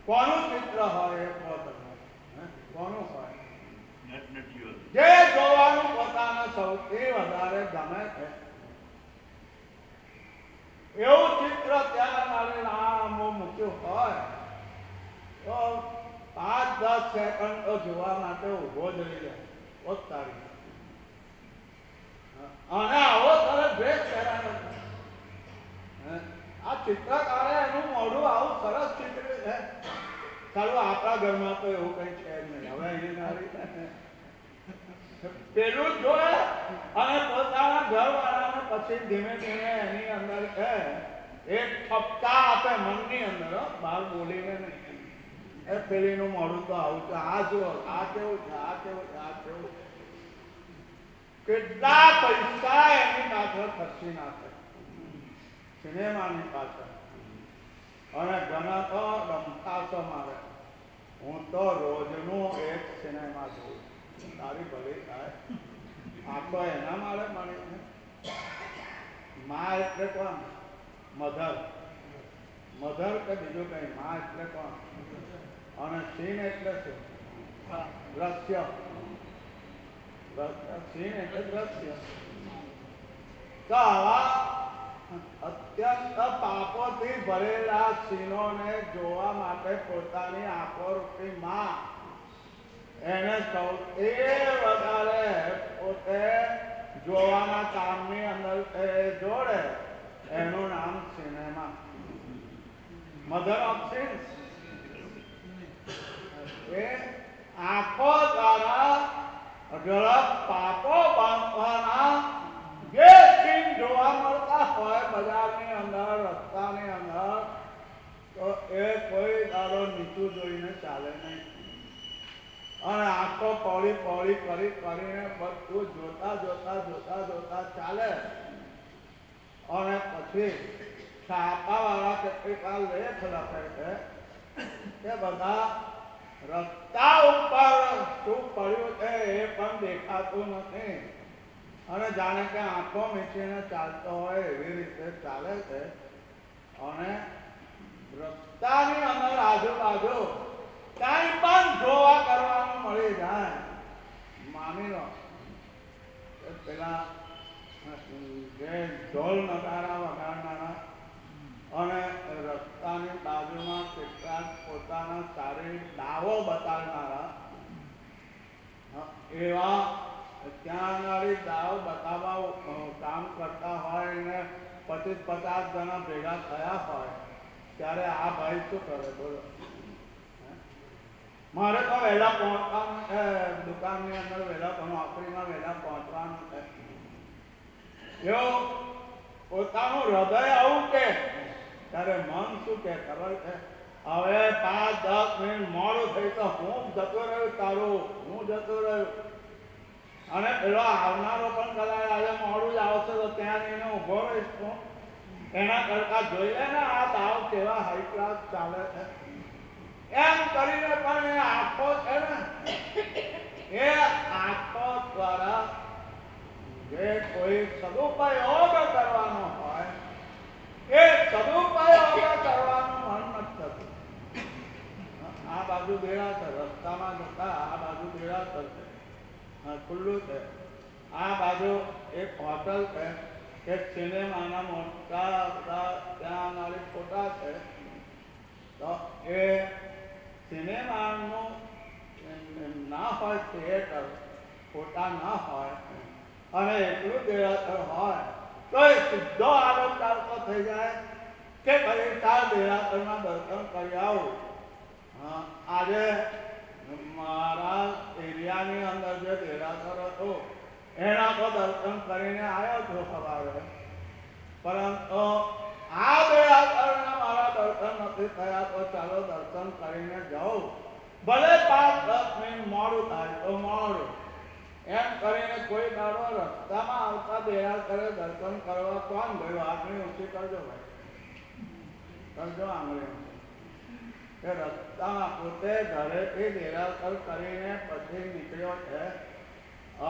S1: કોનું ચિત્ર હોય? એ કહો તમે, કોનું હોય? જે જોવાનું પોતાને સૌથી વધારે ગમે છે એવું ચિત્ર ત્યાં મારી લાંબુ મૂક્યું હોય તો 5-10 સેકન્ડ તો જોવા માટે ઉભો જ રહી જાય. પોતાની અને આવો તરત બ્રેક કરાયો. આ ચિત્રકારે એનું મોઢું આવું સરસ ચિત્ર્યું છે ચાલો આપણા ઘરમાં તો એવું કઈ છે જ નહીં. હવે અહીં પેલું જ જોડે અને પોતાના ઘરવાળાને પછી ધીમે ધીમે એની અંદર એક ઠપકા આપે મનની અંદર, બહાર બોલીને નહીં. એ પેલીનું મોડું તો આવું છે, આ જો આ કેવું છે, આ કેવું છે, આ કેવું છે. કેટલા પૈસા એની પાછળ ખર્ચી નાખે સિનેમાની પાછળ. અને ઘણા તો રમતાસો મારે. હું તો રોજનું એક સિનેમા જોઉં. તારી ભલી થાય આખો એના મારે મળી છે. માં એટલે કોણ? મધર. મધર કે બીજું કઈ? માં એટલે કોણ? અને સીન એટલે શું? દ્રશ્ય. સીન એટલે દ્રશ્ય. તો આવા અત્યંત પાપોથી ભરેલા સીનોને જોવા માટે પોતાની આંખો રૂપી માં એને સૌથી વધારે પોતે જોવાના કામની અંદર જોડે એનું નામ સિનેમા. Mother of sins. એ આંખો દ્વારા ઝડપ પાપો બાંધવાના જે સીન જોવા મળતા હોય બજારની અંદર, રસ્તાની અંદર, તો એ કોઈ દાડો નીચું જોઈને ચાલે નહીં. અને આંખો પહોળી પહોળી કરીને બધું જોતા જોતા જોતા જોતા ચાલે. અને પછી છાપાવાળા કેટલીક વાર લેખ લખે છે કે બધા રસ્તા ઉપર શું પડ્યું છે એ પણ દેખાતું નથી. અને જાણે કે આંખો મીચીને ચાલતો હોય એવી રીતે ચાલે છે. અને રસ્તાની અંદર આજુબાજુ કાંઈ પણ જોવા કરવાનું મળી જાય. માની લો પેલા જે ઢોલ નગારા વગાડનારા અને રસ્તાની બાજુમાં કેટલાક પોતાના શારીરિક દાવો બતાવનારા, એવા ત્યાં આગળ દાવ બતાવવા કામ કરતા હોય ને 25-50 જણા ભેગા થયા હોય ત્યારે આ ભાઈ શું કરે બોલો? મારે તો વહેલા પહોંચવાનું છે, દુકાનની અંદર વહેલા, નોકરીમાં વહેલા પહોંચવાનું છે. એવું પોતાનું હૃદય આવું કે ત્યારે મન શું કે ખબર છે? હવે 5-10 મિનિટ મોડું થઈ તો હું જતો રહ્યું તારું, હું જતો રહ્યું. અને પેલો આવનારો પણ કદાચ આજે મોડું જ આવશે તો ત્યાં જઈને ઊભો રહીશ તું. એના કરતા જોઈ લે ને આ દાવ કેવા હાઈ ક્લાસ ચાલે છે. એમ કરીને પણ એ આંખો છે ને, એ આંખો દ્વારા જે કોઈ સદુપયોગ કરવાનો હોય એ સદુપયોગ કરવાનું મન નથી થતું. આ બાજુ દેરાસર, રસ્તામાં જતા આ બાજુ દેરાસર છે, ખુલ્લું છે. આ બાજુ એક હોટલ છે, એક સિનેમાના મોટા બધા ત્યાં આગળ ફોટા છે. તો એ સિનેમાનું ના હોય થિયેટર, ફોટા ના હોય અને એટલું દેરાસર હોય તો એ સીધો આરોપ ચાલતો થઈ જાય કે ભાઈ તાર દેરાસરમાં દર્શન કરી આવું. આજે મારા એરિયાની અંદર જે દેરાસર હતું એના તો દર્શન કરીને આવ્યો છું સવારે, પરંતુ આ દેરાસરના મારા દર્શન નથી થયા તો ચાલો દર્શન કરીને જાઉં, ભલે 5-10 મિનિટ મોડું થાય તો મોડું. એમ કરીને કોઈ દાડો રસ્તામાં આવતા દેરાસરે દર્શન કરવા કોણ ગયો? આંગળી ઊંચી કરજો ભાઈ, કરજો આંગળી ઊંચી. કે રસ્તામાં પોતે ઘરેથી દેરાસર કરીને પછી નીકળ્યો છે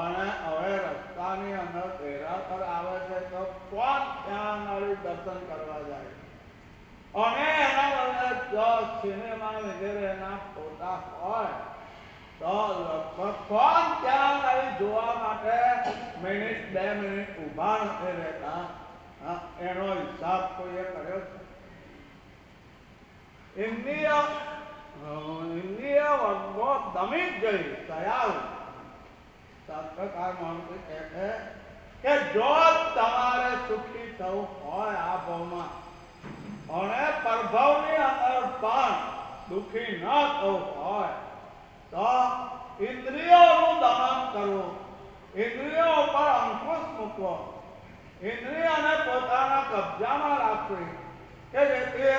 S1: અને હવે રસ્તાની અંદર દેરાસર આવે છે તો કોણ ત્યાં આગળ દર્શન કરવા જાય? અને એના બદલે જો સિનેમા વગેરેના ફોટા હોય તો લગભગ કોણ ત્યાં આગળ જોવા માટે મિનિટ 2 મિનિટ ઊભા નથી રહેતા? એનો હિસાબ કોઈએ કર્યો છે? ઇન્દ્રિય વર્ગો દમી જ ગઈ. દયાળ શાસ્ત્રકાર માણસો કહે છે કે જો તમારે સુખી થવું હોય આ ભાવમાં અને પરભવની અંદર પણ દુઃખી ન થવું હોય તો ઇન્દ્રિયોનું દમન કરવું, ઇન્દ્રિયો પર અંકુશ મૂકવો, ઇન્દ્રિયોને પોતાના કબજામાં રાખવી કે જેથી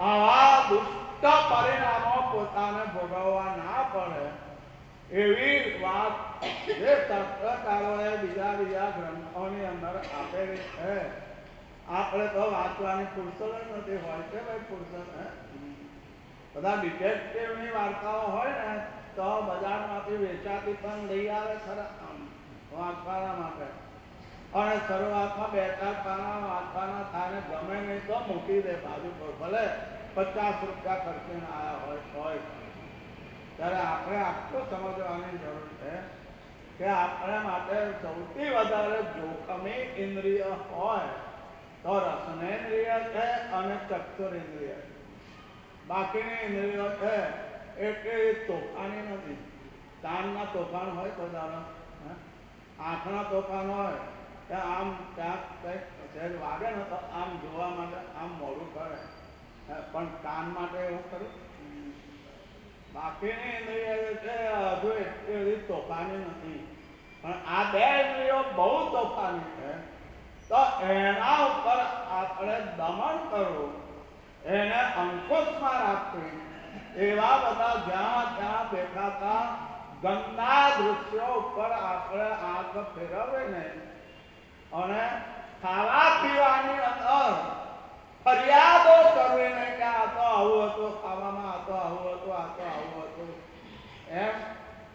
S1: આવા દુષ્ટ પરિણામો પોતાને ભોગવવા ના પડે. એવી વાત જે શાસ્ત્રકારોએ બીજા બીજા ગ્રંથોની અંદર આપેલી છે. આપણે તો વાંચવાની ફુરસદ જ નથી હોય છે ભાઈ, ફુરસદ બધા ડિટેક્ટિવની વાર્તાઓ હોય ને તો બજારમાંથી વેચાતી પણ લઈ આવે ખરા વાંચવાના માટે, અને શરૂઆતમાં 2-4 પાના વાંચવાના થાય ને ગમે નહીં તો મૂકી દે બાજુ પર, ભલે 50 રૂપિયા ખર્ચીને આવ્યા હોય. ત્યારે આપણે આટલું સમજવાની જરૂર છે કે આપણે માટે સૌથી વધારે જોખમી ઇન્દ્રિય હોય તો રસનેન્દ્રિય છે અને ચક્ષુરેન્દ્રિય. બાકીની ઇન્દ્રિયો છે એટલે એ તોફાની નથી. કાનના તોફાન હોય તો દાડો, આંખના તોફાન હોય કે આમ ક્યાંક કંઈક સહેજ વાગે ને તો આમ જોવા માટે આમ મોડું કરે, પણ કાન માટે એવું કરું. બાકીની ઇન્દ્રિય છે હજુ એટલી બધી તોફાની નથી, પણ આ 2 ઇન્દ્રિયો બહુ તોફાની છે. તો એના ઉપર આપણે દમન કરવું, એને અંકુશમાં રાખવી. એવા બધા જ્યાં ત્યાં દેખાતા ગંદા દૃશ્યો ઉપર આપણે આંખ ફેરવીને અને ખાવા પીવાની અંદર ફરિયાદો કરવી નહીં કે આ તો આવું હતું ખાવામાં, આ તો આવું હતું, આ તો આવું હતું. એમ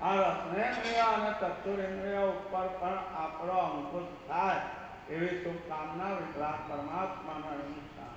S1: આ રસનેન્દ્રિય અને ચક્ષુરેન્દ્રિય ઉપર પણ આપણો અંકુશ થાય એવી શુભકામના વિતરાગ પરમાત્માના ઈચ્છા.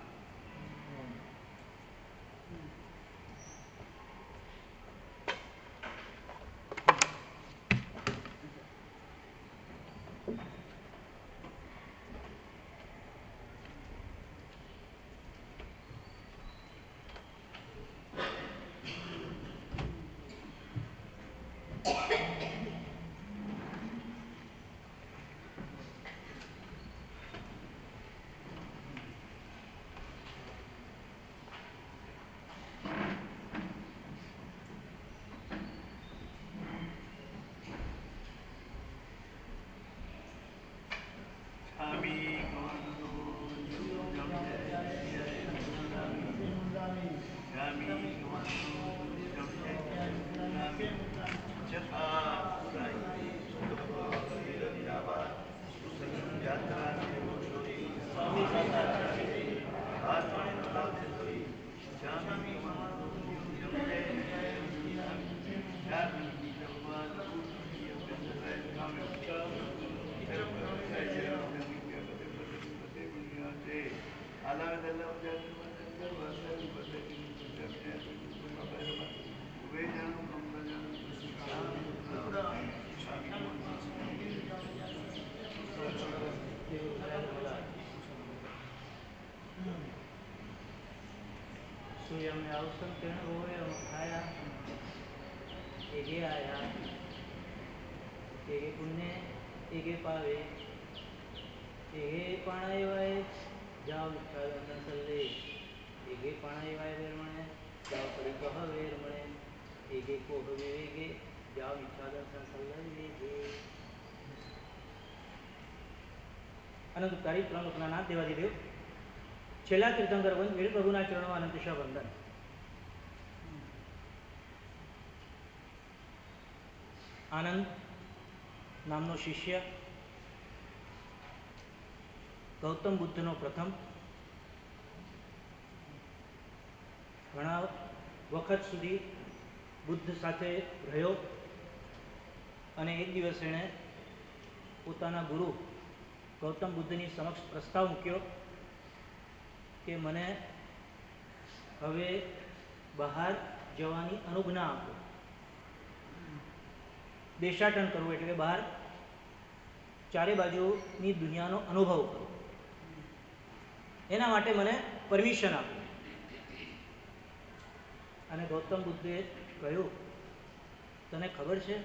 S4: सूर्यमे अवसर किरण होवे खाया एगे आया एगे पुण्य एगे पावे एगे पाणायवाय जाओ मिठा दर्शन सल्ले एगे पाणायवाय वेरमणे जाओ पड़ी कह वेरमणे एगे कोह विवेगे जाओ मिठा दर्शन सल्ले वेगे. अनंत तारीख 3 लोकना नाथ देवादिदेव છેલ્લા તીર્થંકર વીર પ્રભુના ચરણોમાં અનંતશા વંદન. આનંદ નામનો શિષ્ય ગૌતમ બુદ્ધનો પ્રથમ ઘણા વખત સુધી બુદ્ધ સાથે રહ્યો અને એક દિવસ એણે પોતાના ગુરુ ગૌતમ બુદ્ધની સમક્ષ પ્રસ્તાવ મૂક્યો કે મને હવે બહાર જવાની અનુજ્ઞા આપો, દેશાટન કરવું એટલે કે બહાર ચારે બાજુની દુનિયાનો અનુભવ કરવો, એના માટે મને પરમિશન આપો. અને ગૌતમ બુદ્ધે કહ્યું, તને ખબર છે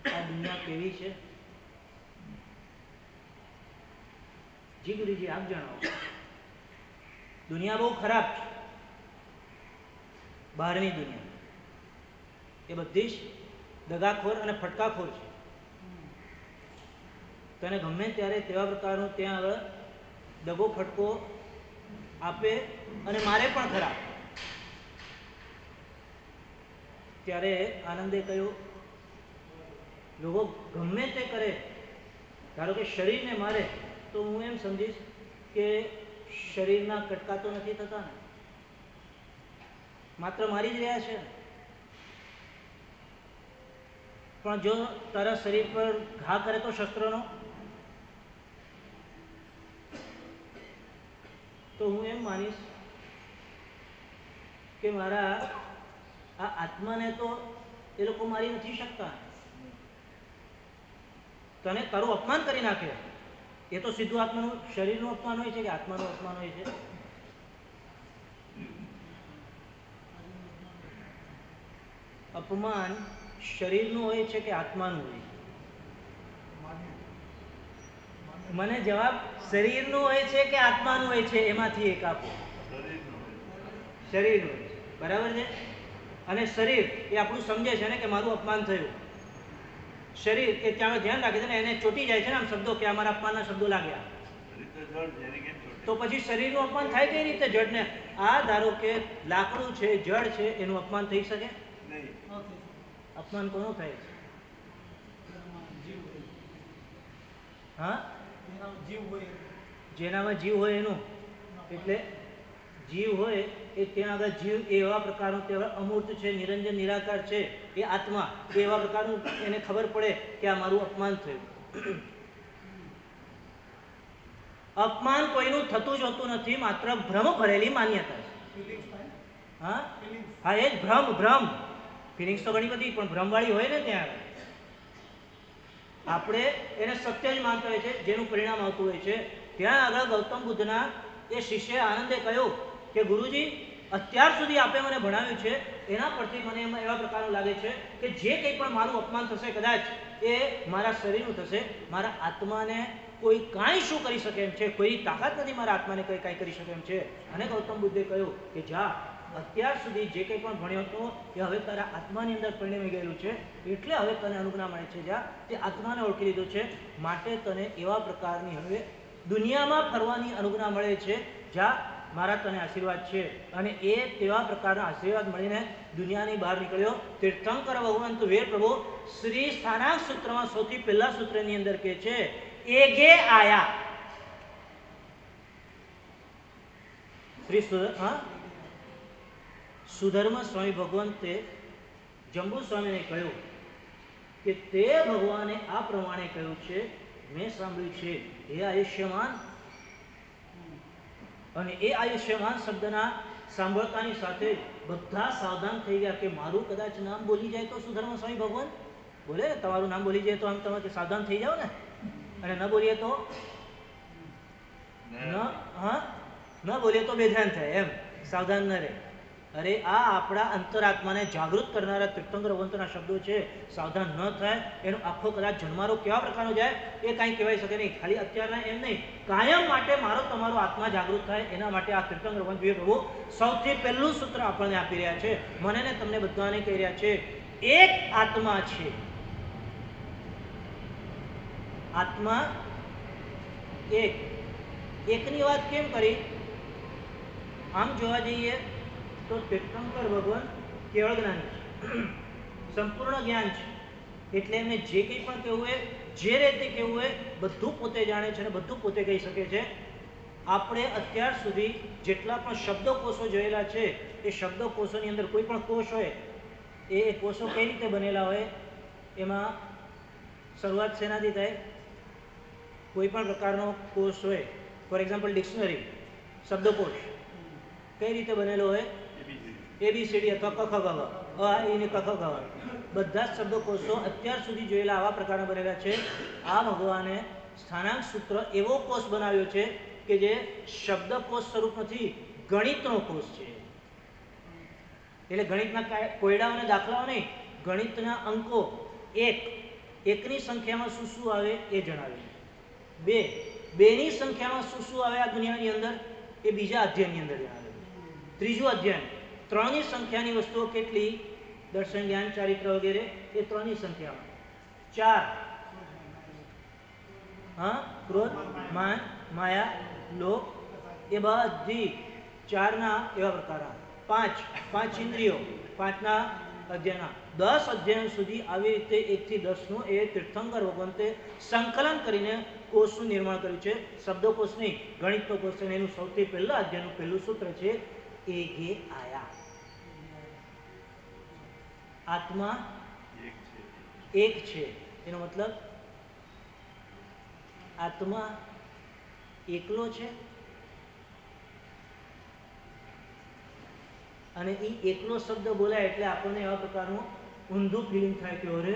S4: આ દુનિયા કેવી છે? જી ગુરુજી આપ જણાવો. દુનિયા બહુ ખરાબ છે. બહારની દુનિયા એ બધી જ દગાખોર અને ફટકાખોર છે. તને ગમે ત્યારે તેવા પ્રકારનું ત્યાં આગળ દગો ફટકો આપે અને મારે પણ ખરા. ત્યારે આનંદે કહ્યું, લોકો ગમે તે કરે, ધારો કે શરીરને મારે તો હું એમ સમજીશ કે શરીરના કટકા તો નથી થતા ને, માત્ર મારી જ રહ્યા છે. પણ જો તારા શરીર પર ઘા કરે તો શસ્ત્રનો, તો હું એમ માનીશ કે મારા આ આત્માને તો એ લોકો મારી નથી શકતા. તને તારું અપમાન કરી નાખે એ તો સીધું આત્માનું શરીરનું અપમાન હોય છે કે આત્માનું અપમાન હોય છે? અપમાન શરીરનું હોય છે કે આત્માનું હોય છે? મને જવાબ શરીરનું હોય છે કે આત્માનું હોય છે એમાંથી એક આપો. શરીરનું હોય છે, બરાબર છે. અને શરીર એ આપણું સમજે છે ને કે મારું અપમાન થયું. શરીર એ ત્યાં ધ્યાન રાખે છે ને, એને ચોટી જાય છે ને આમ શબ્દો કે અમારા અપમાનના શબ્દો લાગ્યા, તો પછી શરીરનું અપમાન થાય કઈ રીતે? જડને આ ધારો કે લાકડું છે, જડ છે, એનું અપમાન થઈ શકે? અપમાન કોનું થાય છે? હા, જેનામાં જીવ હોય એનું. એટલે જીવ હોય એ ત્યાં આગળ જીવ એવા પ્રકારનું તે અમૂર્ત છે, નિરંજન નિરાકાર છે, એ આત્મા એ એવા પ્રકારનું એને ખબર પડે કે આ મારું અપમાન થયું. અપમાન કોઈનું થતું જ હોતું નથી, માત્ર ભ્રમ ભરેલી માન્યતા છે. હા હા, એ જ ભ્રમ. ફિલિંગ્સ તો ઘણી બધી પણ ભ્રમવાળી હોય ને, ત્યાં આપણે એને સત્ય જ માનતા હોય છે, જેનું પરિણામ આવતું હોય છે. ત્યાં આગળ ગૌતમ બુદ્ધના એ શિષ્ય આનંદે કહ્યું કે ગુરુજી, અત્યાર સુધી આપે મને ભણાવ્યું છે એના પરથી મને એમાં એવા પ્રકારનું લાગે છે કે જે કંઈ પણ મારું અપમાન થશે કદાચ એ મારા શરીરનું થશે, મારા આત્માને કોઈ કાંઈ શું કરી શકે એમ છે? કોઈ તાકાત નથી મારા આત્માને કાંઈ કરી શકે એમ છે. અને ગૌતમ બુદ્ધે કહ્યું કે જા, અત્યાર સુધી જે કંઈ પણ ભણ્યો હતો એ હવે તારા આત્માની અંદર પરિણમી ગયેલું છે, એટલે હવે તને અનુજ્ઞા મળે છે. જા, તે આત્માને ઓળખી લીધો છે, માટે તને એવા પ્રકારની હવે દુનિયામાં ફરવાની અનુજ્ઞા મળે છે. જા, મારા તને આશીર્વાદ છે. અને એ તેવા પ્રકારના આશીર્વાદ મળીને દુનિયાની બહાર નીકળ્યો. તીર્થંકર ભગવંત વીર પ્રભુ શ્રી સ્થાનાંક સૂત્રમાં સૌથી પહેલા સૂત્રની અંદર કહે છે, એગે આયા. શ્રી સુધર્મ સ્વામી ભગવંતે જંબુ સ્વામીને કહ્યું કે તે ભગવાને આ પ્રમાણે કહ્યું છે, મેં સાંભળ્યું છે, હે આયુષ્યમાન. અને એ આયુષ્યમાન શબ્દના સાંભળતાની સાથે બધા સાવધાન થઈ ગયા કે મારું કદાચ નામ બોલી જાય તો સુધર્મ સ્વામી ભગવાન બોલે ને, તમારું નામ બોલી જાય તો આમ તમે સાવધાન થઈ જાઓ ને, અને ન બોલીએ તો ન બોલીએ તો બેધ્યાન થાય, એમ સાવધાન ન રહે. અરે આ આપણા અંતરાત્માને જાગૃત કરનારા તીર્થંકર ભગવંતના શબ્દો છે. સાવધાન ન થાય એનો આખો કદાચ જન્મારો કેવા પ્રકારનો જાય એ કાંઈ કહેવાય શકે નહીં. ખાલી અત્યારના એમ નહીં, કાયમ માટે મારો તમારો આત્મા જાગૃત થાય એના માટે આ તીર્થંકર ભગવંત પ્રભુ સૌથી પહેલું સૂત્ર આપણને આપી રહ્યા છે. મને ને તમને બધાને કહી રહ્યા છે, એક આત્મા છે. આત્મા એક. એકની વાત કેમ કરી? આમ જોવા જઈએ તો તીર્થંકર ભગવાન કેવળ જ્ઞાની છે, સંપૂર્ણ જ્ઞાન છે. એટલે એમને જે કંઈ પણ કહેવું હોય, જે રીતે કહેવું હોય, બધું પોતે જાણે છે અને બધું પોતે કહી શકે છે. આપણે અત્યાર સુધી જેટલા પણ શબ્દકોશો જોયેલા છે, એ શબ્દકોશોની અંદર કોઈ પણ કોષ હોય, એ કોષો કઈ રીતે બનેલા હોય, એમાં શરૂઆત શેનાથી થાય? કોઈ પણ પ્રકારનો કોષ હોય, ફોર એક્ઝામ્પલ ડિક્શનરી, શબ્દકોશ કઈ રીતે બનેલો હોય? ABCD અથવા ક ખ ગ ઘ, અ આ ઈ ને ક ખ ગ ઘ, બધા જ શબ્દકોશો અત્યાર સુધી જોયેલા આવા પ્રકારના બનેલા છે. આ ભગવાને સ્થાનાંક સૂત્ર એવો કોષ બનાવ્યો છે કે જે શબ્દકોશ સ્વરૂપ નથી, ગણિતનો કોષ છે. એટલે ગણિતના કોયડાઓ અને દાખલાઓ નહીં, ગણિતના અંકો. એકની સંખ્યામાં શું શું આવે એ જણાવે. બેની સંખ્યામાં શું શું આવે આ દુનિયાની અંદર એ બીજા અધ્યયનની અંદર જણાવે. ત્રીજું અધ્યયન ત્રણની સંખ્યાની વસ્તુઓ કેટલી? દર્શન, જ્ઞાન, ચારિત્ર વગેરે એ ત્રણની સંખ્યામાં. 4 હા, ક્રોધ, માન, માયા, લોભ એ બધી 4ના એવા પ્રકારના. 5 ઇન્દ્રિયો, 5ના અધ્યયના. 10 અધ્યયન સુધી આવી રીતે 1 થી 10નું એ તીર્થંકર ભગવંતે સંકલન કરીને કોષનું નિર્માણ કર્યું છે. શબ્દકોષ નહીં, ગણિતનો કોષ છે. એનું સૌથી પહેલા અધ્યયનનું પહેલું સૂત્ર છે એગે આયા. આત્મા એક છે. એનો મતલબ આત્મા એકલો છે અને એ એકલો શબ્દ બોલાય એટલે આપણને એવા પ્રકારનું ઊંધું ફિલિંગ થાય કે અરે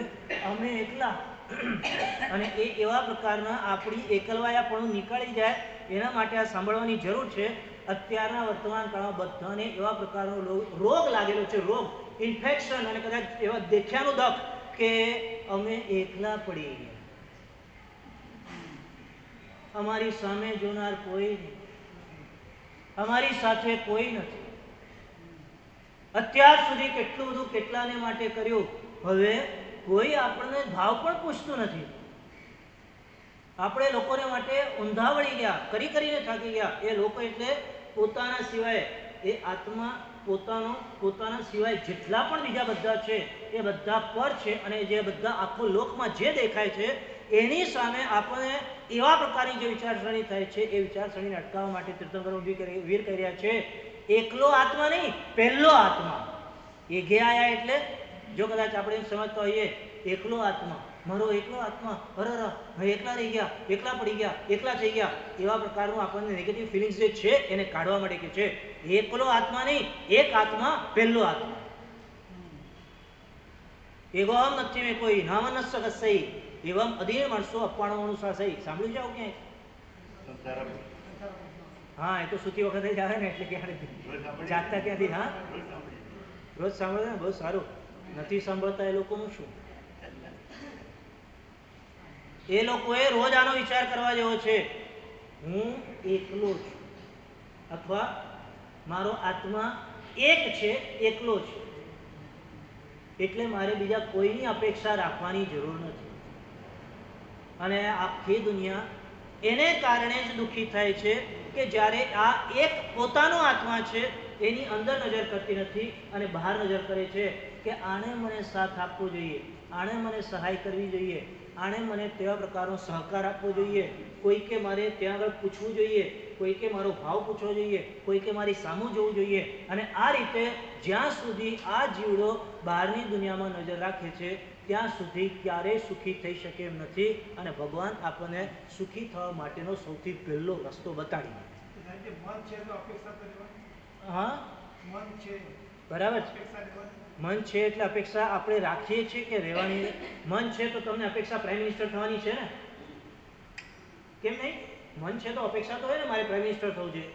S4: અમે એકલા. અને એ એવા પ્રકારના આપણી એકલવાયાપણું નીકળી જાય એના માટે આ સાંભળવાની જરૂર છે. અત્યારના વર્તમાન કાળમાં બધાને એવા પ્રકારનો રોગ લાગેલો છે, રોગ, ઇન્ફેક્શન, અને કદાચ એવા દેખ્યાનું દખ કે અમે એકલા પડી ગયા, અમારી સામે જોનાર કોઈ નહીં, અમારી સાથે કોઈ નથી. અત્યાર સુધી કેટલું બધું કેટલાને માટે કર્યું, હવે કોઈ આપણને ભાવ પણ પૂછતું નથી. આપણે લોકોને માટે ઊંધા વળી ગયા, કરીને થાકી ગયા. એ લોકો એટલે પોતાના સિવાય, એ આત્મા પોતાના સિવાય જેટલા પણ બીજા બધા છે એ બધા પર છે. અને જે બધા આખો લોકમાં જે દેખાય છે એની સામે આપણને એવા પ્રકારની જે વિચારસરણી થાય છે એ વિચારસરણીને અટકાવવા માટે તીર્થંકરો વીર કરી રહ્યા છે. એકલો આત્મા નહીં, પહેલો આત્મા. એ ઘે આયા એટલે જો કદાચ આપણે સમજતા હોઈએ એકલો આત્મા, મારો એકલો આત્મા, અરે એકલા રહી ગયા, એકલા પડી ગયા, એકલા થઈ ગયા, એવા પ્રકારનું આપણને નેગેટિવ ફિલિંગ્સ જે છે એને કાઢવા માટે કે છે એકલો આત્મા નહીં, એક આત્મા, પહેલો આત્મા. એવમ નથી મેં કોઈ નામનસ્સ કસઈ એવમ અધીર માણસો અપાણવાનું સાસઈ. સાંભળ્યું છે આવું ક્યાંય? હા, એ તો સુતી વખતે જ આવે ને એટલે ક્યારે જાગતા ક્યાંથી? હા, રોજ સાંભળે ને, બહુ સારું. નથી સાંભળતા એ લોકોનું શું? એ લોકોએ રોજ આનો વિચાર કરવા જેવો છે. હું એકલો છું અથવા મારો આત્મા એક છે, એકલો છે, એટલે મારે બીજા કોઈની અપેક્ષા રાખવાની જરૂર નથી. અને આખી દુનિયા એને કારણે જ દુઃખી થાય છે કે જ્યારે આ એક પોતાનો આત્મા છે એની અંદર નજર કરતી નથી અને બહાર નજર કરે છે કે આણે મને સાથ આપવો જોઈએ, આણે મને સહાય કરવી જોઈએ, આણે મને તેવા પ્રકારનો સહકાર આપવો જોઈએ, કોઈકે મારે ત્યાં આગળ પૂછવું જોઈએ, કોઈકે મારો ભાવ પૂછવો જોઈએ, કોઈકે મારી સામું જોવું જોઈએ. અને આ રીતે જ્યાં સુધી આ જીવડો બહારની દુનિયામાં નજર રાખે છે ત્યાં સુધી ક્યારેય સુખી થઈ શકે એમ નથી. અને ભગવાન આપણને સુખી થવા માટેનો સૌથી પહેલો રસ્તો બતાડી દે. હા, બરાબર છે. મન છે એટલે અપેક્ષા આપણે રાખીએ છીએ કે રહેવાની. મન છે તો તમને અપેક્ષા પ્રાઇમ મિનિસ્ટર થવાની છે ને? કેમ નહીં? મન છે તો અપેક્ષા તો હોય ને મારે પ્રાઇમ મિનિસ્ટર થવું જોઈએ,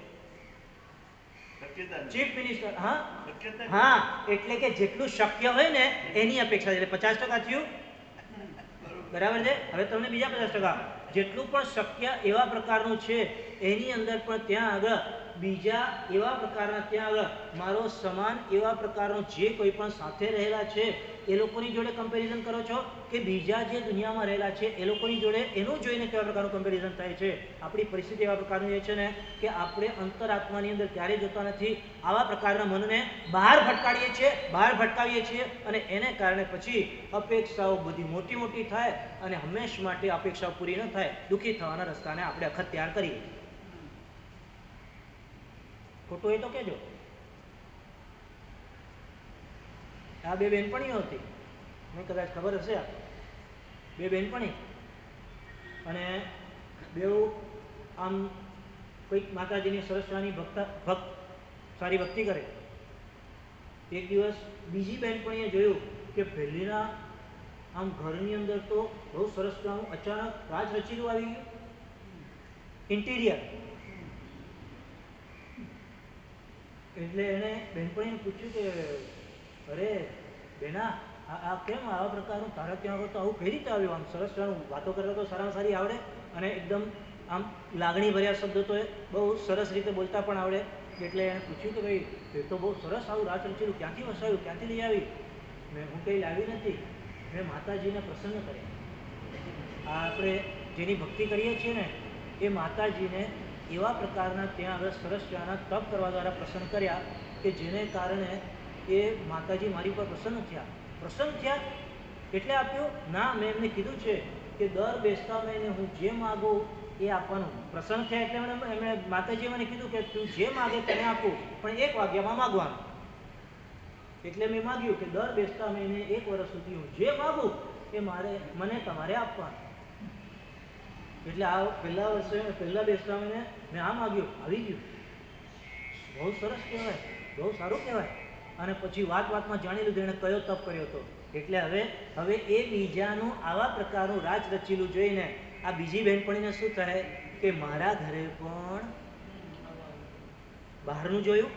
S4: ચીફ મિનિસ્ટર. હા હા, એટલે કે જેટલું શક્ય હોય ને એની અપેક્ષા. એટલે 50% થયું, બરાબર છે. હવે તમને બીજા 50%, જેટલું પણ શક્ય એવા પ્રકારનું છે એની અંદર પણ ત્યાં આગળ બીજા એવા પ્રકારના, ત્યાં આગળ મારો સમાન એવા પ્રકારનો જે કોઈ પણ સાથે રહેલા છે એ લોકોની જોડે કમ્પેરિઝન કરો છો કે બીજા જે દુનિયામાં રહેલા છે એ લોકોની જોડે, એનું જોઈને કેવા પ્રકારનું કમ્પેરિઝન થાય છે. આપણી પરિસ્થિતિ એવા પ્રકારની છે ને કે આપણે અંતરાત્માની અંદર ક્યારેય જોતા નથી. આવા પ્રકારના મનને બહાર ભટકાડીએ છીએ, બહાર ભટકાવીએ છીએ અને એને કારણે પછી અપેક્ષાઓ બધી મોટી મોટી થાય અને હંમેશ માટે અપેક્ષાઓ પૂરી ન થાય, દુઃખી થવાના રસ્તાને આપણે અખત તૈયાર કરીએ. ખોટું એ તો કહેજો. આ બે બહેનપણીઓ હતી, મને કદાચ ખબર હશે. બે બહેનપણી અને બેઉ આમ કોઈક માતાજીની સરસ્વતીની ભક્ત સારી ભક્તિ કરે. એક દિવસ બીજી બહેનપણીએ જોયું કે પહેલીના આમ ઘરની અંદર તો બહુ સરસ અચાનક રાજ રચીલું આવી ગયું, ઇન્ટિરિયર. એટલે એણે બહેનપણીને પૂછ્યું કે અરે બેના, આ કેમ આવા પ્રકારનું તારા ત્યાં આગળ તો આવું કઈ રીતે આવ્યું? આમ સરસ વાતો કરતા તો સારામાં સારી આવડે અને એકદમ આમ લાગણી ભર્યા શબ્દો તો બહુ સરસ રીતે બોલતા પણ આવડે, એટલે એણે પૂછ્યું કે ભાઈ એ તો બહુ સરસ આવું રાત રચેલું ક્યાંથી વસાવ્યું, ક્યાંથી લઈ આવી? હું કંઈ લાવી નથી, મેં માતાજીને પ્રસન્ન કર્યા. આ આપણે જેની ભક્તિ કરીએ છીએ ને એ માતાજીને એવા પ્રકારના ત્યાં આગળ સરસ ત્યાંના તપ કરવા દ્વારા પ્રસન્ન કર્યા કે જેને કારણે એ માતાજી મારી પર પ્રસન્ન થયા. એટલે આપ્યું ના, મેં એમને કીધું છે કે દર બેસતા મહિને હું જે માગું એ આપવાનું. પ્રસન્ન થયા એટલે એમણે માતાજીએ મને કીધું કે તું જે માગે તેને આપું, પણ 1 વાગ્યામાં માગવાનું. એટલે મેં માગ્યું કે દર બેસતા મહિને 1 વર્ષ સુધી હું જે માગું એ મને તમારે આપવાનું. એટલે આ પહેલા બેસતા મહિને મેં આ માગ્યું, આવી ગયું. બહુ સરસ કહેવાય, બહુ સારું કહેવાય. અને પછી વાતમાં જાણી લીધું એણે કયો તપ કર્યો હતો. એટલે હવે એ બીજાનું આવા પ્રકારનું રાજ રચેલું જોઈને આ બીજી બહેનપણીને શું થાય કે મારા ઘરે પણ બહારનું જોયું,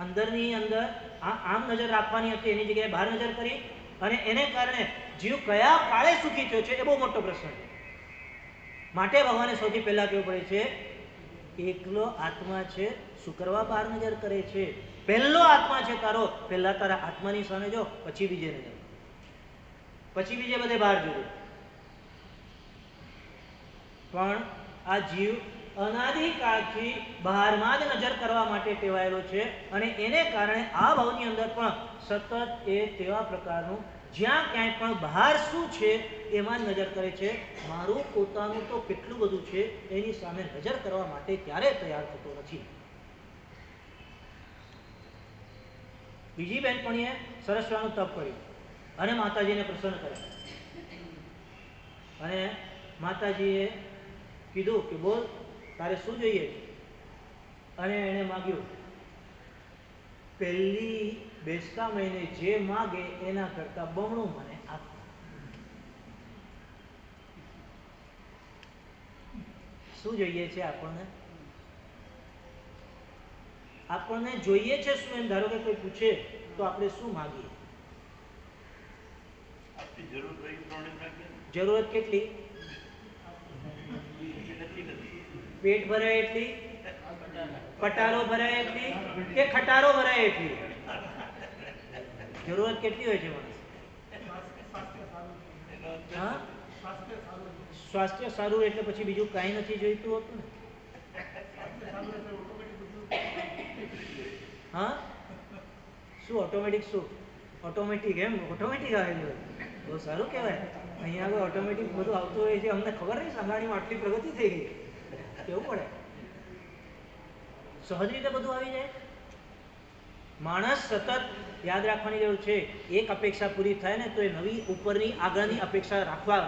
S4: અંદરની અંદર આમ નજર રાખવાની હતી એની જગ્યાએ બહાર નજર કરી, અને એને કારણે જીવ કયા કાળે સુખી થયો છે એ બહુ મોટો પ્રશ્ન છે. માટે ભગવાને સૌથી પહેલા કહેવું પડે છે એકલો આત્મા છે, શું કરવા બહાર નજર કરે છે? પહેલો આત્મા છે તારો, પહેલા તારા આત્માની સામે જો, પછી બીજે નજર, પછી બીજે બધે બહાર જોજો. પણ આ જીવ અનાદિકાળથી બહારમાં જ નજર કરવા માટે ટેવાયેલો છે, અને એને કારણે આ ભાવની અંદર પણ સતત એ તેવા પ્રકારનું જ્યાં ક્યાંય પણ બહાર શું છે એમાં જ નજર કરે છે. મારું પોતાનું તો કેટલું બધું છે એની સામે નજર કરવા માટે ક્યારેય તૈયાર થતો નથી. બીજી બહેનપણીએ સરસ્વતીનું તપ કર્યું અને માતાજીને પ્રસન્ન કર્યા, અને માતાજીએ કીધું કે બોલ તારે શું જોઈએ? અને એણે માગ્યું પહેલી બેસતા મહિને જે માગે એના કરતા બમણું મને આપ. શું જોઈએ છે આપણને? આપણને જોઈએ છે શું? એમ ધારો કે કોઈ પૂછે તો આપણે શું માગીએ? જરૂરત કેટલી? પેટ ભરાય એટલી, પટારો ભરાય એટલી, કે ખટારો ભરાય એટલી? જરૂરત કેટલી હોય છે માણસ? હા, સ્વાસ્થ્ય સારું એટલે પછી બીજું કાંઈ નથી જોઈતું હોતું ને. હા, શું ઓટોમેટિક? શું ઓટોમેટિક? એમ ઓટોમેટિક આવેલું હોય, બહુ સારું કહેવાય. અહીંયા આગળ ઓટોમેટિક બધું આવતું હોય છે, અમને ખબર નહીં સંઘાણીમાં આટલી પ્રગતિ થઈ ગઈ. કેવું પડે, સહજ રીતે બધું આવી જાય. માણસ સતત યાદ રાખવાની જરૂર છે, એક અપેક્ષા પૂરી થાય ને તો એ નવી ઉપરની આગળની અપેક્ષા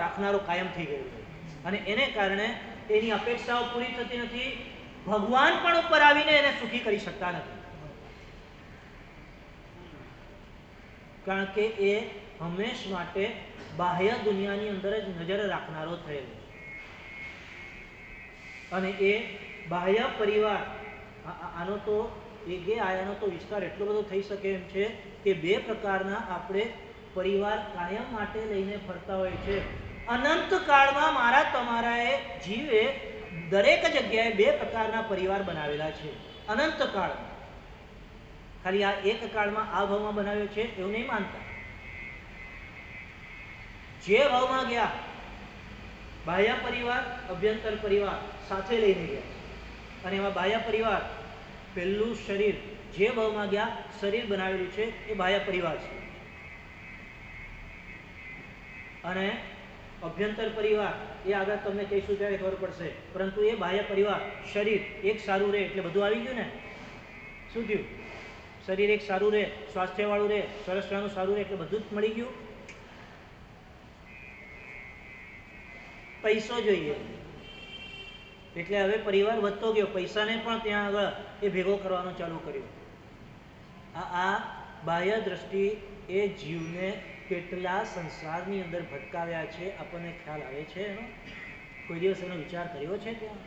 S4: રાખનારો કાયમ થઈ ગયો છે, અને એને કારણે એની અપેક્ષાઓ પૂરી થતી નથી. ભગવાન પણ ઉપર આવીને એને સુખી કરી શકતા નથી, કારણ કે એ હંમેશ માટે બાહ્ય દુનિયાની અંદર જ નજર રાખનારો થયેલો છે. અને એ બાહ્ય પરિવાર આનો તો આયાનો તો વિસ્તાર એટલો બધો થઈ શકે એમ છે કે 2 પ્રકારના આપણે પરિવાર કાયમ માટે લઈને ફરતા હોય છે. અનંત કાળમાં મારા તમારાએ જીવે દરેક જગ્યાએ 2 પ્રકારના પરિવાર બનાવેલા છે. અનંત કાળમાં, ખાલી આ એક કાળમાં આ ભાવમાં બનાવ્યો છે એવું નહીં માનતા. જે ભાવમાં ગયા બાહ્ય પરિવાર, અભ્યંતર પરિવાર સાથે લઈને ગયા, અને એમાં બાહ્ય પરિવાર પહેલું શરીર, જે ભાવમાં ગયા શરીર બનાવેલું છે એ બાહ્ય પરિવાર છે, અને અભ્યંતર પરિવાર એ આગળ તમને કહીશું ત્યારે ખબર પડશે. પરંતુ એ બાહ્ય પરિવાર શરીર એક સારું રહે એટલે બધું આવી ગયું ને. શું થયું? શરીર એક સારું રહે, સ્વાસ્થ્ય વાળું રહે, સરસવાનું સારું રહે એટલે બધું જ મળી ગયું. પૈસો જોઈએ એટલે હવે પરિવાર વધતો ગયો, પૈસાને પણ ત્યાં આગળ એ ભેગો કરવાનો ચાલુ કર્યો. આ બાહ્ય દ્રષ્ટિ એ જીવને કેટલા સંસારની અંદર ભટકાવ્યા છે આપણને ખ્યાલ આવે છે એનો? કોઈ દિવસ એનો વિચાર કર્યો છે? ત્યાં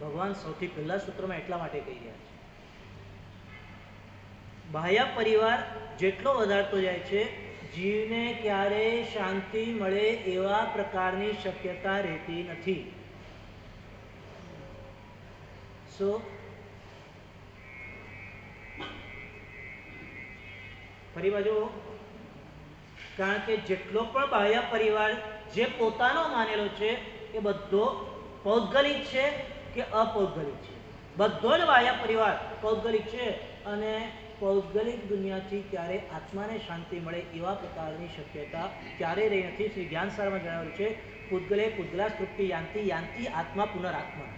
S4: ભગવાન સૌથી પહેલા સૂત્રમાં એટલા માટે કહી રહ્યા છે, બાહ્ય પરિવાર જેટલો વધારતો જાય છે જીવને ક્યારેય શાંતિ મળે એવા પ્રકારની શક્યતા રહેતી નથી. શું ફરી બાજુ, કારણ કે જેટલો પણ બાહ્ય પરિવાર જે પોતાનો માનેલો છે એ બધો પૌદ્ગલિક છે કે અપૌદ્ગલિક છે? બધો જ બાહ્ય પરિવાર પૌદ્ગલિક છે, અને પૌદ્ગલિક દુનિયાથી ક્યારે આત્માને શાંતિ મળે એવા પ્રકારની શક્યતા ક્યારેય રહી નથી. શ્રી જ્ઞાનસારમાં જણાવેલું છે, પૂતગલે પૂતગલા તૃપ્તિ યાંતિ યાંતિ આત્મા પુનરાત્મા.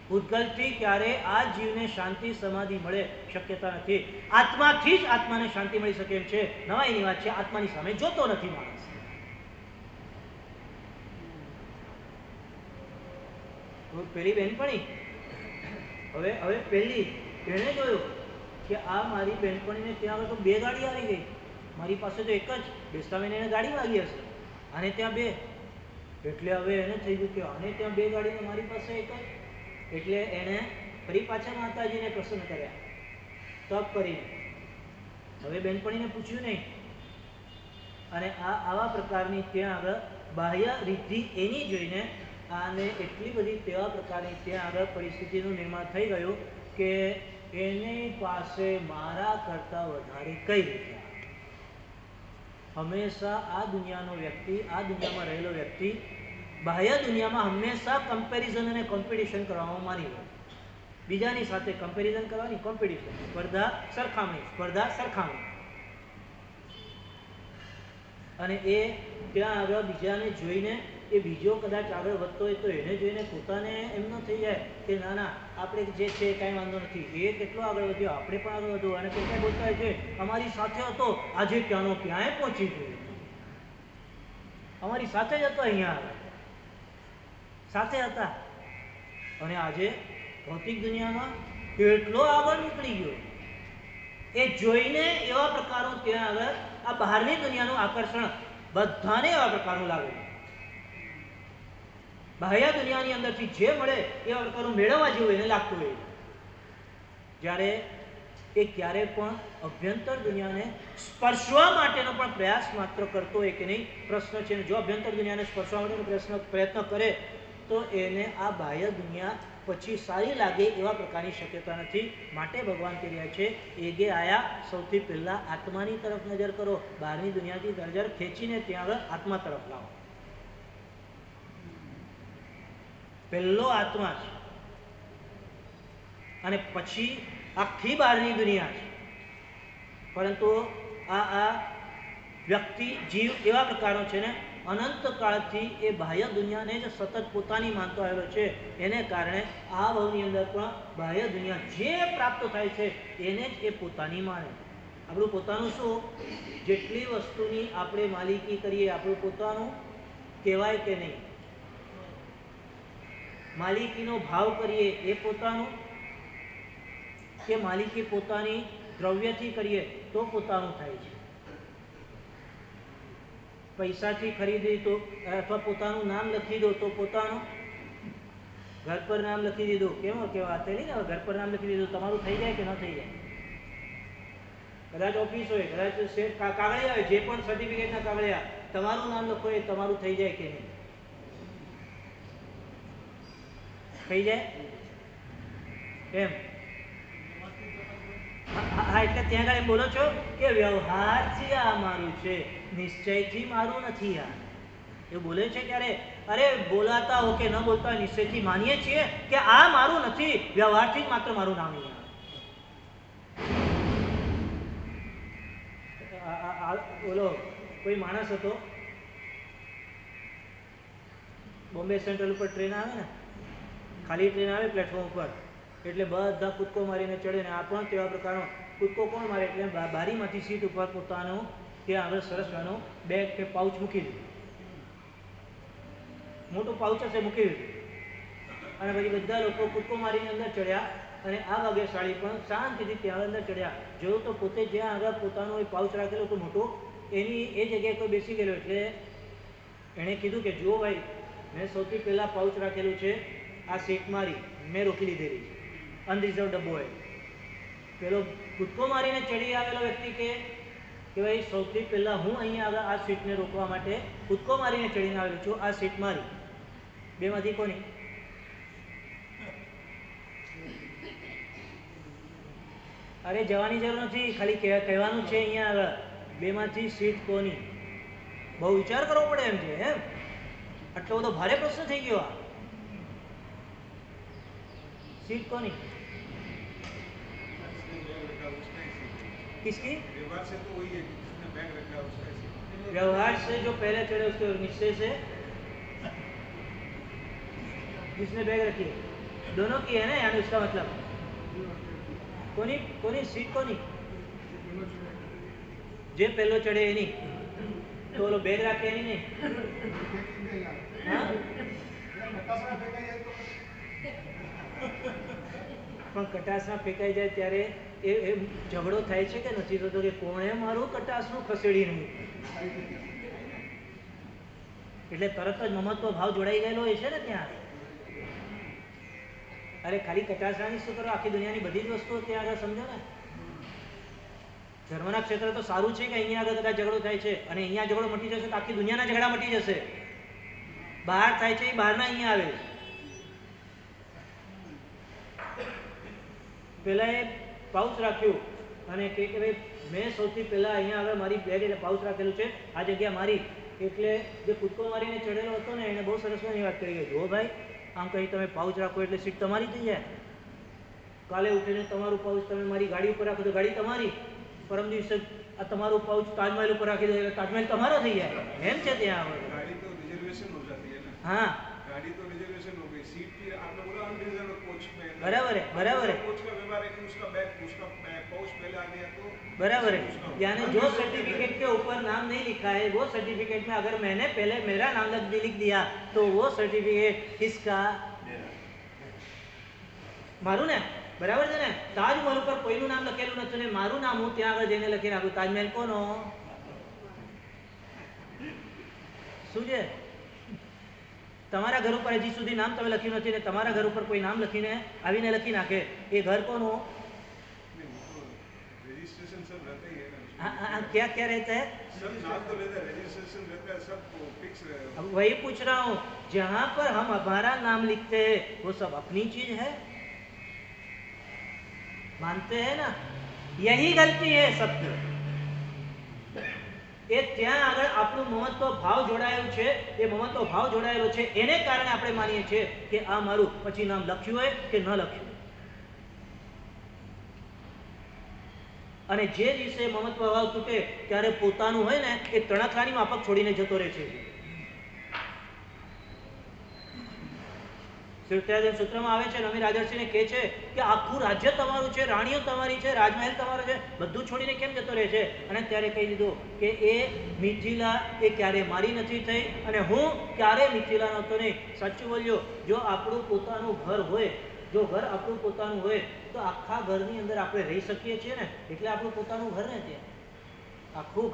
S4: પૂતગલથી ક્યારે આ જીવને શાંતિ સમાધિ મળે શક્યતા નથી. આત્માથી જ આત્માને શાંતિ મળી શકે એમ છે. નવાઈની વાત છે, આત્માની સામે જોતો નથી માણસ. પેલી બેનપણી હવે પહેલી એણે જોયું કે આ મારી બેનપણીને ત્યાં આગળ તો 2 ગાડી આવી ગઈ, મારી પાસે તો એક જ, બેસતા એને ગાડી માગી હશે, આને ત્યાં 2. એટલે હવે એને થઈ ગયું કે આને ત્યાં 2 ગાડીને મારી પાસે એક જ. એટલે એણે ફરી પાછા માતાજીને પ્રસન્ન કર્યા તપ કરીને. હવે બેનપણીને પૂછ્યું નહીં, અને આવા પ્રકારની ત્યાં આગળ બાહ્ય રિદ્ધિ એની જોઈને આને એટલી બધી તેવા પ્રકારની ત્યાં આગળ પરિસ્થિતિનું નિર્માણ થઈ ગયું કે એની પાસે મારા કરતા વધારે કઈ રીતે. હંમેશા આ દુનિયાનો વ્યક્તિ, આ દુનિયામાં રહેલો વ્યક્તિ બાહ્ય દુનિયામાં હંમેશા કમ્પેરિઝન અને કોમ્પિટિશન કરવામાં માની લે. બીજાની સાથે કમ્પેરિઝન કરવાની, કોમ્પિટિશન, સ્પર્ધા સરખામણી. અને એ ત્યાં આગળ બીજાને જોઈને એ બીજો કદાચ આગળ વધતો હોય તો એને જોઈને પોતાને એમ ન થઈ જાય કે ના ના આપણે જે છે કાંઈ વાંધો નથી, એ કેટલો આગળ વધ્યો, આપણે પણ આગળ વધવું. અને કેટલાય બોલતા હોય છે અમારી સાથે હતો, આજે ક્યાંનો ક્યાંય પહોંચી ગયો, અમારી સાથે જ હતો, અહીંયા સાથે હતા, અને આજે ભૌતિક દુનિયામાં કેટલો આગળ નીકળી ગયો. એ જોઈને એવા પ્રકારનું ત્યાં આગળ આ બહારની દુનિયાનું આકર્ષણ બધાને એવા પ્રકારનું લાગે. બાહ્ય દુનિયાની અંદરથી જે મળે એવા પ્રકારનું મેળવવા જેવું એને લાગતું હોય, જ્યારે એ ક્યારે પણ અભ્યંતર દુનિયાને સ્પર્શવા માટેનો પણ પ્રયાસ માત્ર કરતો હોય કે નહીં, પ્રશ્ન છે. જો અભ્યંતર દુનિયાને સ્પર્શવા માટેનો પ્રયત્ન કરે તો એને આ બાહ્ય દુનિયા પછી સારી લાગે એવા પ્રકારની શક્યતા નથી. માટે ભગવાન કહી રહ્યા છે, એગે આયા સૌથી પહેલા આત્માની તરફ નજર કરો, બહારની દુનિયાથી નજર ખેંચીને ત્યાં આગળ આત્મા તરફ લાવો. પહેલો આત્મા છે, અને પછી આખી બહારની દુનિયા છે. પરંતુ આ વ્યક્તિ જીવ એવા પ્રકારનો છે ને, અનંત કાળથી એ બાહ્ય દુનિયાને જ સતત પોતાની માનતો આવેલો છે. એને કારણે આ ભાવની અંદર પણ બાહ્ય દુનિયા જે પ્રાપ્ત થાય છે એને જ એ પોતાની માને. આપણું પોતાનું શું? જેટલી વસ્તુની આપણે માલિકી કરીએ આપણું પોતાનું કહેવાય કે નહીં? માલિકીનો ભાવ કરીએ એ પોતાનું, કે માલિકી પોતાની દ્રવ્યથી કરીએ તો પોતાનું થાય છે? પૈસાથી ખરીદી તો અથવા પોતાનું નામ લખી દો તો પોતાનું, ઘર પર નામ લખી દીધું, કેવો વાત નહીં ને, ઘર પર નામ લખી દીધું, તમારું થઈ જાય કે ન થઈ જાય? કદાચ ઓફિસ હોય, કદાચ કાગળિયા હોય, જે પણ સર્ટિફિકેટના કાગળિયા, તમારું નામ લખો એ તમારું થઈ જાય કે નહીં? થઈ જાય એમ. હા, એટલે ત્યાં આગળ એમ બોલો છો કે વ્યવહારથી આ મારું છે, નિશ્ચયથી મારું નથી. આ એવું બોલે છે ક્યારે? અરે બોલાતા હો કે ન બોલતા હોય, નિશ્ચયથી માનીએ છીએ કે આ મારું નથી, વ્યવહારથી જ માત્ર મારું નામ નહીં આવે. બોલો, કોઈ માણસ હતો, બોમ્બે સેન્ટ્રલ ઉપર ટ્રેન આવે ને, ખાલી ટ્રેન આવે પ્લેટફોર્મ ઉપર, એટલે બધા કૂદકો મારીને ચડે ને આ પણ તેવા પ્રકારનો કૂદકો કોણ મારે? એટલે બારીમાંથી સીટ ઉપર પોતાનું ત્યાં આગળ સરસ નાનું બેગ કે પાઉચ મૂકી દીધું, મોટું પાઉચ હશે મૂકી દીધું, અને પછી બધા લોકો કૂદકો મારીને અંદર ચડ્યા, અને આ ભાગ્યશાળી પણ શાંતિથી ત્યાં અંદર ચડ્યા. જોયું તો પોતે જ્યાં આગળ પોતાનું પાઉચ રાખેલું હતું મોટું, એની એ જગ્યાએ કોઈ બેસી ગયેલો. એટલે એણે કીધું કે જુઓ ભાઈ, મેં સૌથી પહેલાં પાઉચ રાખેલું છે, આ સીટ મારી મેં રોકી લીધેલી છે, અનરિઝર્વ ડબ્બો હોય. પેલો કૂદકો મારીને ચડી આવેલો વ્યક્તિ કે ભાઈ સૌથી પહેલાં હું અહીંયા આગળ આ સીટને રોકવા માટે કૂદકો મારીને ચડીને આવેલો છું, આ સીટ મારી. બેમાંથી કોની? અરે જવાની જરૂર નથી, ખાલી કહેવાનું છે અહીંયા આગળ બેમાંથી સીટ કોની. બહુ વિચાર કરવો પડે એમ છે એમ. આટલો બધો ભારે પ્રશ્ન થઈ ગયો આ. सीट कौन किसकी?
S2: व्यवहार से तो वही है जिसने बैग रखा है उसका सीट।
S4: व्यवहार से जो पहले चढ़े उसके निश्चय से जिसने बैग रखी है, दोनों की है ना, यानी उसका मतलब कोनी कोनी सीट कोनी जे पहलो चढ़े एनी तो वो बैग राखे एनी नहीं. हाँ પણ કટાસમાં ફેંકાઈ જાય ત્યારે એ ઝઘડો થાય છે કે નથી થતો કે કોણે મારું કટાસનું ખસેડી નહીં, એટલે તરત જ મમત્વ ભાવ જોડાઈ ગયેલો હોય છે ને ત્યાં. અરે ખાલી કટાસરાની શું કરો, આખી દુનિયાની બધી જ વસ્તુઓ ત્યાં આગળ સમજો ને. ધર્મના ક્ષેત્ર તો સારું છે કે અહીંયા આગળ કદાચ ઝઘડો થાય છે અને અહીંયા ઝઘડો મટી જશે તો આખી દુનિયાના ઝઘડા મટી જશે. બહાર થાય છે એ બહારના અહીંયા આવે. પહેલા એ પાઉચ રાખ્યું અને કે ભાઈ મેં સૌથી પહેલા અહીંયા આગળ મારી બેગ એટલે પાઉચ રાખેલું છે, આ જગ્યા મારી. એટલે જે કૂદકો મારીને ચડેલો હતો ને એને બહુ સરસ વાત કરી ગઈ, જો ભાઈ આમ કહી તમે પાઉચ રાખો એટલે સીટ તમારી થઈ જાય. કાલે ઉઠીને તમારું પાઉચ તમે મારી ગાડી ઉપર રાખો તો ગાડી તમારી. પરમ દિવસે આ તમારું પાઉચ તાજમહેલ ઉપર રાખી દો એટલે તાજમહેલ તમારો થઈ જાય. એમ છે ત્યાં આગળ.
S2: गाड़ी तो रिजर्वेशन हो जाती है ना.
S4: हाँ
S2: गाड़ी तो रिजर्वेशन हो गई, सीट की आपने बोला अनरिजर्व कोच में
S4: बराबर है, बराबर है,
S2: कोच का व्यवहार है कि उसका बैग उसका पाउच पहले आ गया तो
S4: बराबर है. यानी जो सर्टिफिकेट के ऊपर नाम नहीं लिखा है वो सर्टिफिकेट में अगर मैंने पहले मेरा नाम लिख दिया तो वो सर्टिफिकेट किसका? मारू ने. बराबर है ने. ताजमहल ઉપર કોઈનું નામ લખેલું નથી ને મારું નામ હું ત્યાં આગળ જઈને લખી નાખું. તાજમહેલ કોનો? શું છે? તમારા ઘર ઉપર હજી સુધી નામ તમે લખ્યું નથી ને તમારા ઘર ઉપર કોઈ નામ લખીને આવીને લખી નાખે, એ ઘર કોનું?
S2: रजिस्ट्रेशन सब रहता ही है ना.
S4: हाँ क्या क्या रहता है?
S2: सब नाम तो लेता है, रजिस्ट्रेशन रहता है, सब फिक्स रहता
S4: अब वही पूछ रहा हूँ, जहाँ पर हम हमारा नाम लिखते हैं वो सब अपनी चीज है, मानते हैं ना? यही गलती है सबकी. એ ત્યાં આગળ આપણું મમત્વ ભાવ જોડાયેલું છે, એ મમત્વ ભાવ જોડાયેલો છે એને કારણે આપણે માનીએ છીએ કે આ મારું, પછી નામ લખ્યું હોય કે ન લખ્યું. અને જે દિવસે મમત્વ ભાવ તૂટે ત્યારે પોતાનું હોય ને એ તણખલાની માફક છોડીને જતો રહે છે. શ્રીત્યાજન સૂત્રમાં આવે છે, નમી રાજર્ષિને કહે છે કે આખું રાજ્ય તમારું છે, રાણીઓ તમારી છે, રાજમહેલ તમારો છે, બધું છોડીને કેમ જતો રહે છે? અને ત્યારે કહી દીધું કે એ મિથિલા એ ક્યારે મારી નથી થઈ અને હું ક્યારે મિથિલા નહોતો નહીં. સાચું બોલ્યો. જો આપણું પોતાનું ઘર હોય, જો ઘર આપણું પોતાનું હોય તો આખા ઘરની અંદર આપણે રહી શકીએ છીએ ને, એટલે આપણું પોતાનું ઘર ને. ત્યાં આખું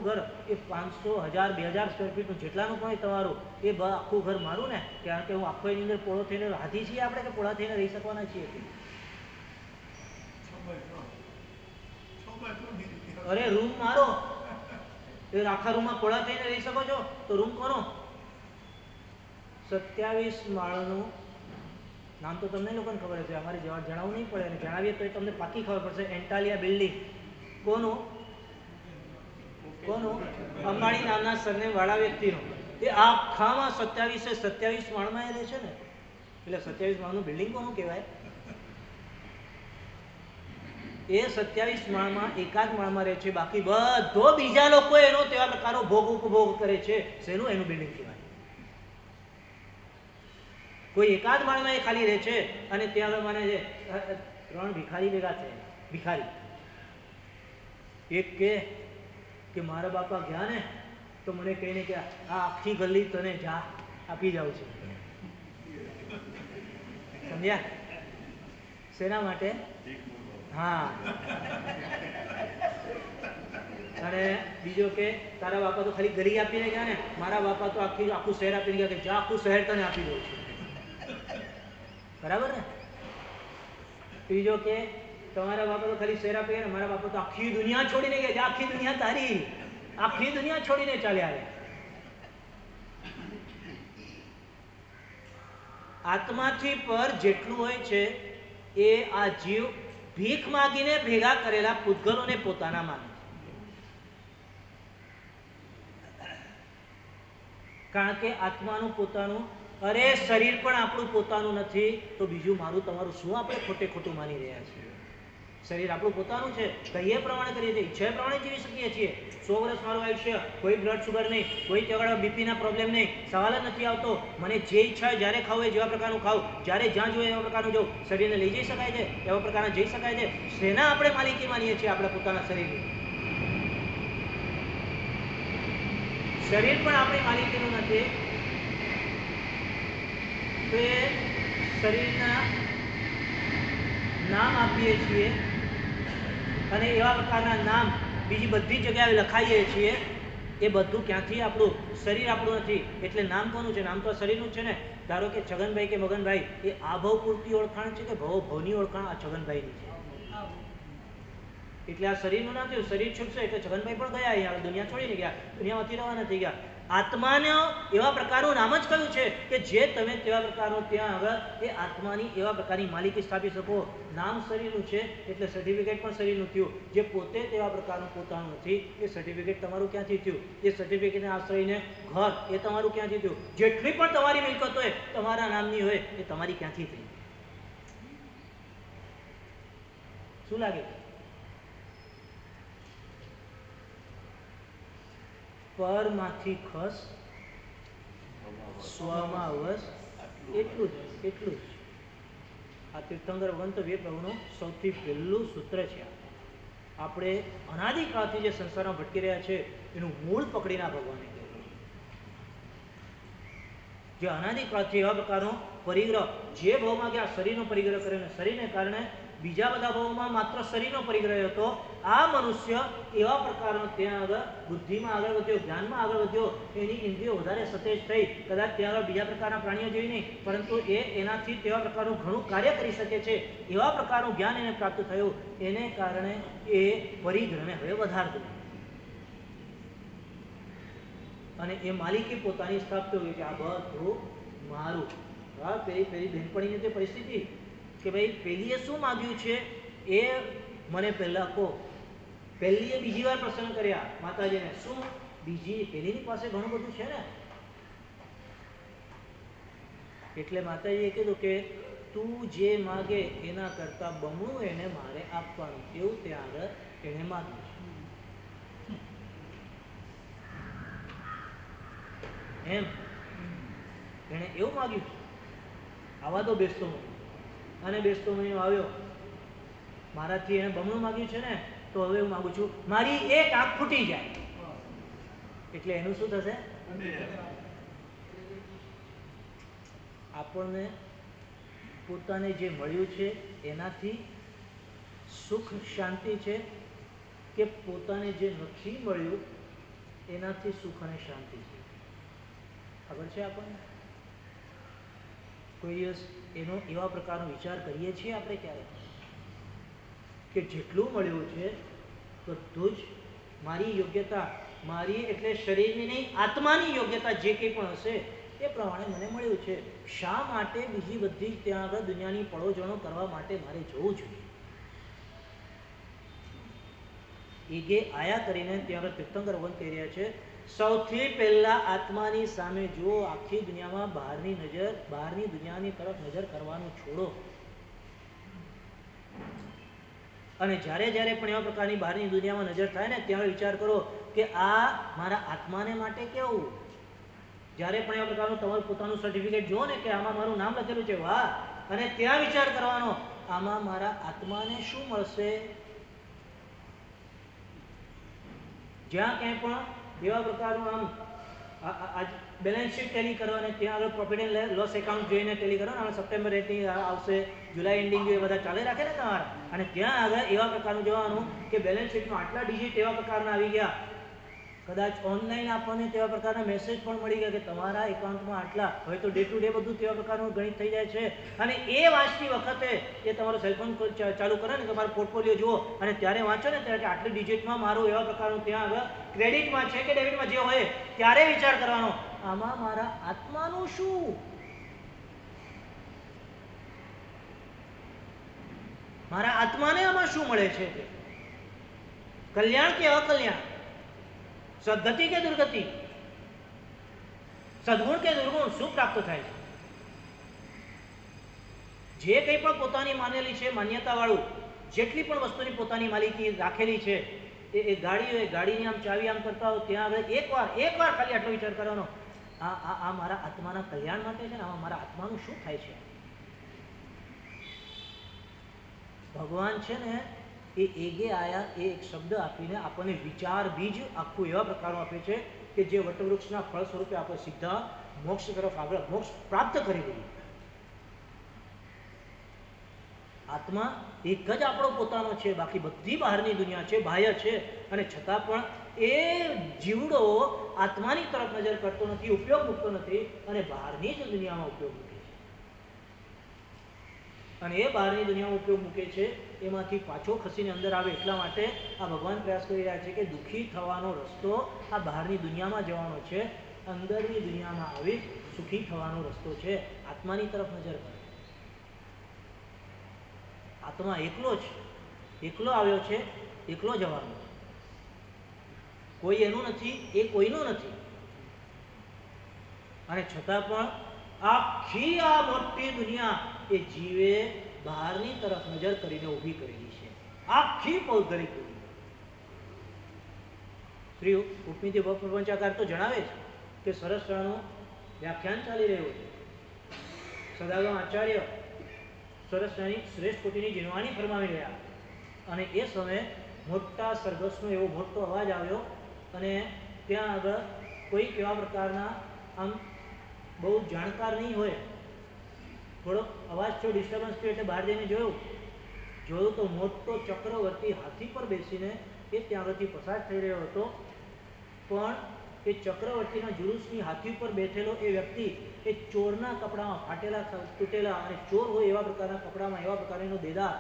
S4: ઘર એ 500, 1000, 2000 સ્ક્વેર ફીટનું જેટલાનું પણ તમારું, એ આખું ઘર મારું ને. કારણ કે હું આખો એની અંદર પોળો થઈને હાથી છીએ આપણે કે પોળા થઈને રહી શકવાના છીએ? અરે રૂમ મારો, એ આખા રૂમમાં પોળા થઈને રહી શકો છો તો રૂમ કોનો? 27 માળનું નામ તો તમને લોકોને ખબર છે, અમારે જણાવવું નહીં પડે, અને જણાવીએ તો એ તમને પાકી ખબર પડશે. એન્ટાલિયા બિલ્ડિંગ કોનું? અંબાણી નામના સરનેમ વાળા વ્યક્તિનો. એ આખામાં 27 માળમાં એ રહે છે ને, એટલે 27 માળનું બિલ્ડિંગ કોનું કહેવાય? એ 27 માળમાં એકાદ માળમાં રહે છે, બાકી બધો બીજા લોકો એનો તેવા પ્રકારનો ભોગ ઉપભોગ કરે છે. શેનું? એનું બિલ્ડિંગ કહેવાય. કોઈ એકાદ માળમાં એ ખાલી રહે છે અને ત્યાં આગળ માને છે 3 ભિખારી ભેગા થયા. ભિખારી એક કે મારા બાપા ગયા ને તો મને કહીને કે આ આખી ગલી તને જા આપી જાઉં છું. સમજ્યા? શેના માટે? હા. અને બીજો કે તારા બાપા તો ખાલી ગલી આપીને ગયા ને, મારા બાપા તો આખું શહેર આપીને ગયા કે જા આખું શહેર તને આપી દઉં છું. બરાબર ને? ત્રીજો કે તમારા બાપા તો ખાલી શહેર આપી ગયા ને, મારા બાપા તો આખી દુનિયા છોડીને ગયા, આખી દુનિયા તારી, આખી દુનિયા છોડીને ચાલ્યા. આત્માથી પર જેટલું હોય છે એ આ જીવ ભીખ માગીને ભેગા કરેલા પૂતગલોને પોતાના માને છે. કારણ કે આત્માનું પોતાનું, અરે શરીર પણ આપણું પોતાનું નથી તો બીજું મારું તમારું શું આપણે ખોટે ખોટું માની રહ્યા છીએ? શરીર આપણું પોતાનું છે, કહીએ પ્રમાણે કરીએ છીએ, ઈચ્છા પ્રમાણે જીવી શકીએ છીએ. 100 વર્ષ મારું આયુષ્ય, કોઈ બ્લડ શુગર નહીં, કોઈ ત્યાં બીપીના પ્રોબ્લેમ નહીં, સવાલ જ નથી આવતો. મને જે ઈચ્છા હોય જ્યારે ખાવું હોય જેવા પ્રકારનું ખાવું, જ્યારે જ્યાં જોઈએ એવા પ્રકારનું જવું. શરીરને લઈ જઈ શકાય છે, એવા પ્રકારના જઈ શકાય છે. શેના આપણે માલિકી માનીએ છીએ આપણા પોતાના શરીરની? શરીર પણ આપણી માલિકીનું નથી. તો એ શરીરના નામ આપીએ છીએ અને એવા પ્રકારના નામ બીજી બધી જગ્યાએ લખાઈએ છીએ. એ બધું ક્યાંથી? આપણું શરીર આપણું નથી. એટલે નામ કોનું છે? નામ તો શરીરનું જ છે ને. ધારો કે છગનભાઈ કે મગનભાઈ, એ આ ભવ પૂરતી ઓળખાણ છે કે ભવની ઓળખાણ આ છગનભાઈની છે? એટલે આ શરીરનું નામ થયું. શરીર છૂટશે એટલે છગનભાઈ પણ ગયા, અહીંયા દુનિયા છોડીને ગયા, દુનિયામાંથી રવાના થઈ ગયા. આત્માને એવા પ્રકારનું નામ જ કયું છે કે જે તમે તેવા પ્રકારનું ત્યાં આગળ એ આત્માની એવા પ્રકારની માલિકી સ્થાપી શકો. નામ શરીરનું છે એટલે સર્ટિફિકેટ પણ શરીરનું થયું. જે પોતે તેવા પ્રકારનું પોતાનું નથી એ સર્ટિફિકેટ તમારું ક્યાંથી થયું? એ સર્ટિફિકેટને આશ્રયને ઘર એ તમારું ક્યાંથી થયું? જેટલી પણ તમારી મિલકત હોય તમારા નામની હોય એ તમારી ક્યાંથી થઈ? શું લાગે? પરમાંથી ખસ સ્વમાં વસ, એટલું જ એટલું જ. આ તીર્થંકર વંતવ્ય પ્રભુનું સૌથી પહેલું સૂત્ર છે. આપણે અનાદિકાળથી જે સંસારમાં ભટકી રહ્યા છે એનું મૂળ પકડીને આ ભગવાને કહ્યું. જે અનાદિકાળથી એવા પ્રકારનો પરિગ્રહ, જે ભાવમાં કે આ શરીરનો પરિગ્રહ કર્યો ને શરીરને કારણે બીજા બધા ભાવોમાં માત્ર શરીરનો પરિગ્રહ હતો. આ મનુષ્ય એવા પ્રકારનો ત્યાં આગળ બુદ્ધિમાં આગળ વધ્યો, જ્ઞાનમાં આગળ વધ્યો, એની ઇન્દ્રિયો વધારે સતેજ થઈ. કદાચ ત્યાં આગળ બીજા પ્રકારના પ્રાણીઓ જેવી નહીં, પરંતુ એ એનાથી તેવા પ્રકારનું ઘણું કાર્ય કરી શકે છે. એવા પ્રકારનું જ્ઞાન એને પ્રાપ્ત થયું. એને કારણે એ પરિગ્રહને હવે વધારતું અને એ માલિકી પોતાની સ્થાપતો હોય કે આ બધું મારું. હા, પેલી બહેનપણીની તે પરિસ્થિતિ કે ભાઈ પેલીએ શું માગ્યું છે એ મને પહેલા કહો. પહેલીએ બીજી વાર પ્રસન્ન કર્યા માતાજીને. શું? બીજી પેલીની પાસે ઘણું બધું છે ને. એટલે માતાજીએ કીધું કે તું જે માગે એના કરતા બમણું એને મારે આપવાનું. એવું ત્યાં આગળ એને માગ્યું છે. એમ એને એવું માગ્યું છે. આવા તો બેસતો અને બેસતો મહિનો આવ્યો, મારાથી એને બમણું માગ્યું છે ને, તો હવે હું માગું છું મારી એક આંખ ફૂટી જાય. એટલે એનું શું થશે? આપણને પોતાને જે મળ્યું છે એનાથી સુખ શાંતિ છે કે પોતાને જે નથી મળ્યું એનાથી સુખ અને શાંતિ છે? ખબર છે આપણને? કોઈ દિવસ એનો એવા પ્રકારનો વિચાર કરીએ છીએ આપણે ક્યારે કે જેટલું મળ્યું છે બધું જ મારી યોગ્યતા, મારી એટલે શરીરની નહીં આત્માની યોગ્યતા જે કંઈ પણ હશે એ પ્રમાણે મને મળ્યું છે. શા માટે બીજી બધી ત્યાં આગળ દુનિયાની પળોજણો કરવા માટે મારે જવું જોઈએ? એ આયા કરીને ત્યાં આગળ તીર્થંકર વન કહી રહ્યા છે સૌથી પહેલા આત્માની સામે જો આખી દુનિયામાં બહારની નજર, બહારની દુનિયાની તરફ નજર કરવાનું છોડો અને જ્યારે જ્યારે પણ એવા પ્રકારની બહારની દુનિયામાં નજર થાય ને ત્યારે વિચાર કરો કે આ મારા આત્માને માટે કેવું. જ્યારે પણ એવા પ્રકારનું તમારું પોતાનું સર્ટિફિકેટ જુઓ ને કે આમાં મારું નામ લખેલું છે, વાહ, અને ત્યાં વિચાર કરવાનો આમાં મારા આત્માને શું મળશે. જ્યાં ક્યાંય પણ એવા પ્રકારનું આમ બેલેન્સ શીટ ટેલી કરવાને ત્યાં આગળ પ્રોફિટ એન્ડ લોસ એકાઉન્ટ જોઈને ટેલી કરવાનું. સપ્ટેમ્બર એન્ડિંગ આવશે, જુલાઈ એન્ડિંગ એ બધા ચાલે રાખે ને તમારા, અને ત્યાં આગળ એવા પ્રકારનું જોવાનું કે બેલેન્સ શીટમાં આટલા ડિજિટ એવા પ્રકારના આવી ગયા. કદાચ ઓનલાઈન આપણને તેવા પ્રકારના મેસેજ પણ મળી ગયા કે તમારા એકાઉન્ટમાં આટલા. હવે તો ડે ટુ ડે બધું તેવા પ્રકારનું ગણિત થઈ જાય છે. અને એ વાંચતી વખતે એ તમારો સેલફોન ચાલુ કરે ને તમારો પોર્ટફોલિયો જુઓ અને ત્યારે વાંચો ને ત્યારે આટલી ડિજિટમાં મારું એવા પ્રકારનું ત્યાં આગળ ક્રેડિટમાં છે કે ડેબિટમાં જે હોય ત્યારે વિચાર કરવાનો આમાં મારા આત્માનું શું. મારા આત્માને આમાં શું મળે છે? કલ્યાણ કે અકલ્યાણ? સદગતિ કે દુર્ગતિ? સદગુણ કે દુર્ગુણ? શું પ્રાપ્ત થાય છે? જે કંઈ પણ પોતાની માનેલી છે, માન્યતા વાળું જેટલી પણ વસ્તુની પોતાની માલિકી રાખેલી છે, એ ગાડી હોય, ગાડીની આમ ચાવી આમ કરતા હો, ત્યાં આગળ એકવાર ખાલી આટલો વિચાર કરવાનો, આ મારા આત્માના કલ્યાણ માટે છે ને, આમાં મારા આત્માનું શું થાય છે? ભગવાન છે ને એ એગે આયા એ એક શબ્દ આપીને આપણને વિચાર બીજ આખું એવા પ્રકારનું આપે છે કે જે વટવૃક્ષના ફળ સ્વરૂપે આપણે સીધા મોક્ષ તરફ આગળ મોક્ષ પ્રાપ્ત કરી દઈએ. આત્મા એક જ આપણો પોતાનો છે, બાકી બધી બહારની દુનિયા છે, બાહ્ય છે, અને છતાં પણ એ જીવડો આત્માની તરફ નજર કરતો નથી, ઉપયોગ મૂકતો નથી, અને બહારની જ દુનિયામાં ઉપયોગ મૂકે છે. અને એ બહારની દુનિયામાં ઉપયોગ મૂકે છે, એમાંથી પાછો ખસીને અંદર આવે એટલા માટે આ ભગવાન પ્રયાસ કરી રહ્યા છે કે દુઃખી થવાનો રસ્તો આ બહારની દુનિયામાં જવાનો છે, અંદરની દુનિયામાં આવી સુખી થવાનો રસ્તો છે. આત્માની તરફ નજર કરે. આત્મા એકલો જ, એકલો આવ્યો છે, એકલો જવાનો. કોઈ એનું નથી, એ કોઈનું નથી. અને છતાં પણ આખી આ મોટી દુનિયા એ જીવે બહારની તરફ નજર કરીને ઊભી કરેલી છે. આખી પૌદ્ગલિક દુનિયા. શ્રી ઉપમિતિ પ્રપંચાકાર તો જણાવે છે કે સરસ શાહનું વ્યાખ્યાન ચાલી રહ્યું છે. સદાગમ આચાર્ય સરસ શાહની શ્રેષ્ઠ કોટીની જીનવાણી ફરમાવી રહ્યા, અને એ સમયે મોટા સરઘસનો એવો મોટો અવાજ આવ્યો, અને ત્યાં આગળ કોઈક એવા પ્રકારના આમ બહુ જાણકાર નહીં હોય, થોડોક અવાજ થયો, ડિસ્ટર્બન્સ થયો, એટલે બહાર જઈને જોયું તો મોટો ચક્રવર્તી હાથી પર બેસીને એ ત્યાં આગળથી પસાર થઈ રહ્યો હતો. પણ એ ચક્રવર્તીના જુલુસની હાથી ઉપર બેઠેલો એ વ્યક્તિ એ ચોરના કપડામાં, ફાટેલા તૂટેલા અને ચોર હોય એવા પ્રકારના કપડામાં, એવા પ્રકારનો દેદાર,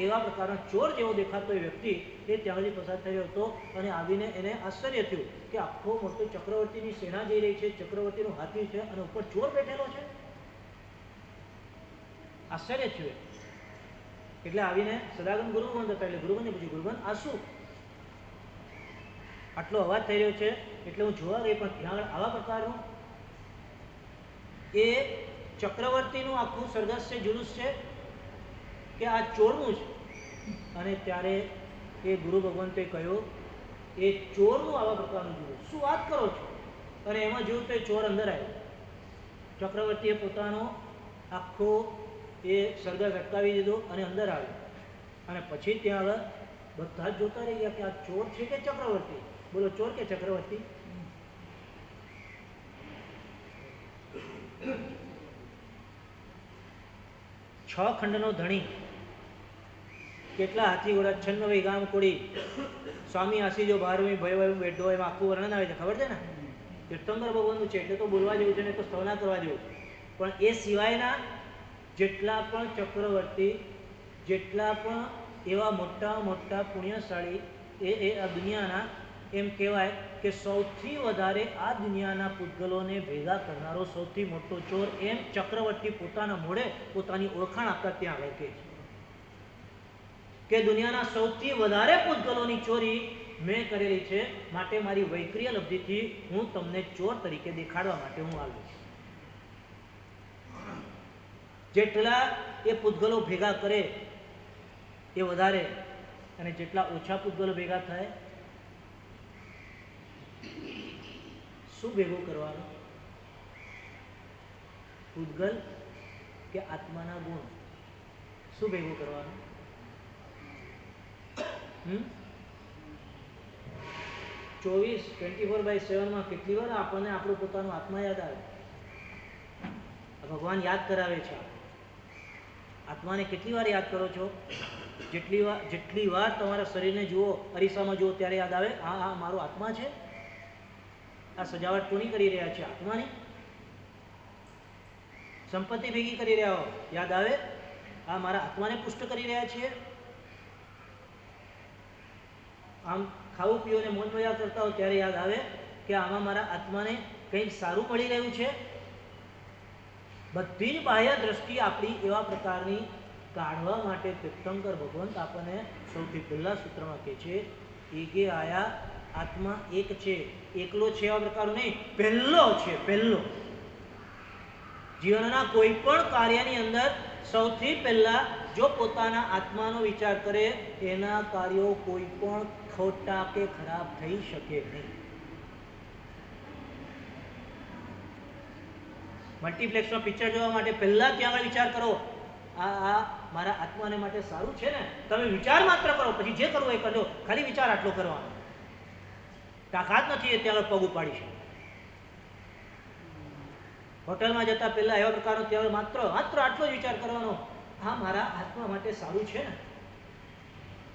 S4: એવા પ્રકારના ચોર જેવો દેખાતો એ વ્યક્તિ એ ત્યાંથી પસાર થઈ રહ્યો હતો. અને આવીને એને આશ્ચર્ય થયું કે આખો મોટો ચક્રવર્તીની સેના જઈ રહી છે, ચક્રવર્તીનું હાથી છે, અને ઉપર ચોર બેઠેલો છે. આશ્ચર્ય થયું. એટલે આવીને સદાગમ ગુરુગણ હતા, એટલે ગુરુગણને પૂછ્યું, ગુરુગણ આ શું? આટલો અવાજ થઈ રહ્યો છે એટલે હું જોવા ગઈ, પણ ત્યાં આગળ આવા પ્રકારનું એ ચક્રવર્તીનું આખું સરઘસ છે, જુલુસ છે, કે આ ચોરનું છે? અને ત્યારે એ ગુરુ ભગવંતે કહ્યું, એ ચોરનું આવા પ્રકારનું જુલુસ. શું વાત કરો છો? અને એમાં જોયું તો એ ચોર અંદર આવ્યો. ચક્રવર્તીએ પોતાનો આખો એ સરઘસ અટકાવી દીધો અને અંદર આવ્યો. અને પછી ત્યાં આગળ બધા જ જોતા રહી ગયા કે આ ચોર છે કે ચક્રવર્તી? બોલો, ચોર કે ચક્રવર્તી? છ ખંડનો ધણી, કેટલા હાથી ઘોડા, છન્નવઈ ગામ કોડી, સ્વામી આસીજો ભારવી ભય બેઠો, એમાં આખું વર્ણન આવે છે. ખબર છે ને? તીર્થંકર ભગવાનનું છે એટલે તો બોલવા જેવું છે ને, તો સ્તવના કરવા જેવું છે. પણ એ સિવાયના જેટલા પણ ચક્રવર્તી, જેટલા પણ એવા મોટા મોટા પુણ્યશાળી એ આ દુનિયાના, એમ કહેવાય કે સૌથી વધારે આ દુનિયાના પૂતગલોને ભેગા કરનારો સૌથી મોટો ચોર, એમ ચક્રવર્તી પોતાના મોઢે પોતાની ઓળખાણ આપતા ત્યાં આગળ કહે છે કે દુનિયાના સૌથી વધારે પૂતગલોની ચોરી મેં કરેલી છે, માટે મારી વૈક્રિય લબ્ધિથી હું તમને ચોર તરીકે દેખાડવા માટે હું આવ્યો છું. જેટલા એ પૂતગલો ભેગા કરે એ વધારે, અને જેટલા ઓછા પૂતગલો ભેગા થાય, શું ભેગું કરવાનું? પૂતગલ કે આત્માના ગુણ? શું ભેગું કરવાનું? 24/7 કેટલી વાર આપણને આપણું પોતાનું આત્મા યાદ આવે? ભગવાન યાદ કરાવે છે. આત્માને કેટલી વાર યાદ કરો છો? જેટલી વાર તમારા શરીરને જુઓ, અરીસામાં જુઓ, ત્યારે યાદ આવે આ મારો આત્મા છે. આ સજાવટ કોની કરી રહ્યા છે? આત્માની. સંપત્તિ ભેગી કરી રહ્યા હો, યાદ આવે આ મારા આત્માને પુષ્ટ કરી રહ્યા છીએ. આમ ખાવું પીવું ને મોજ મજા કરતા હો ત્યારે યાદ આવે કે આમાં મારા આત્માને કંઈક સારું મળી રહ્યું છે. બધી જ બાહ્ય દ્રષ્ટિ આપણી એવા પ્રકારની કાઢવા માટે તીર્થંકર ભગવંત આપણને સૌથી પહેલા સૂત્રમાં કહે છે એકે આયા આત્મા એક છે, એકલો છે એવા પ્રકારનો નહીં, પહેલો છે, પહેલો. જીવનના કોઈ પણ કાર્યની અંદર સૌથી પહેલા જો પોતાના આત્માનો વિચાર કરે એના કાર્યો કોઈ પણ ખોટા કે ખરાબ થઈ શકે નહીં. મલ્ટીપ્લેક્સમાં પિક્ચર જોવા માટે પહેલા ત્યાં આગળ વિચાર કરો આ મારા આત્માને માટે સારું છે ને, તમે વિચાર માત્ર કરો, પછી જે કરવું એ કરજો, ખાલી વિચાર આટલો કરવાનો. તાકાત નથી ત્યાં આગળ પગ ઉપાડી છે. હોટલમાં જતા પહેલા એવા પ્રકારનો ત્યાં માત્ર આટલો જ વિચાર કરવાનો, આ મારા આત્મા માટે સારું છે ને,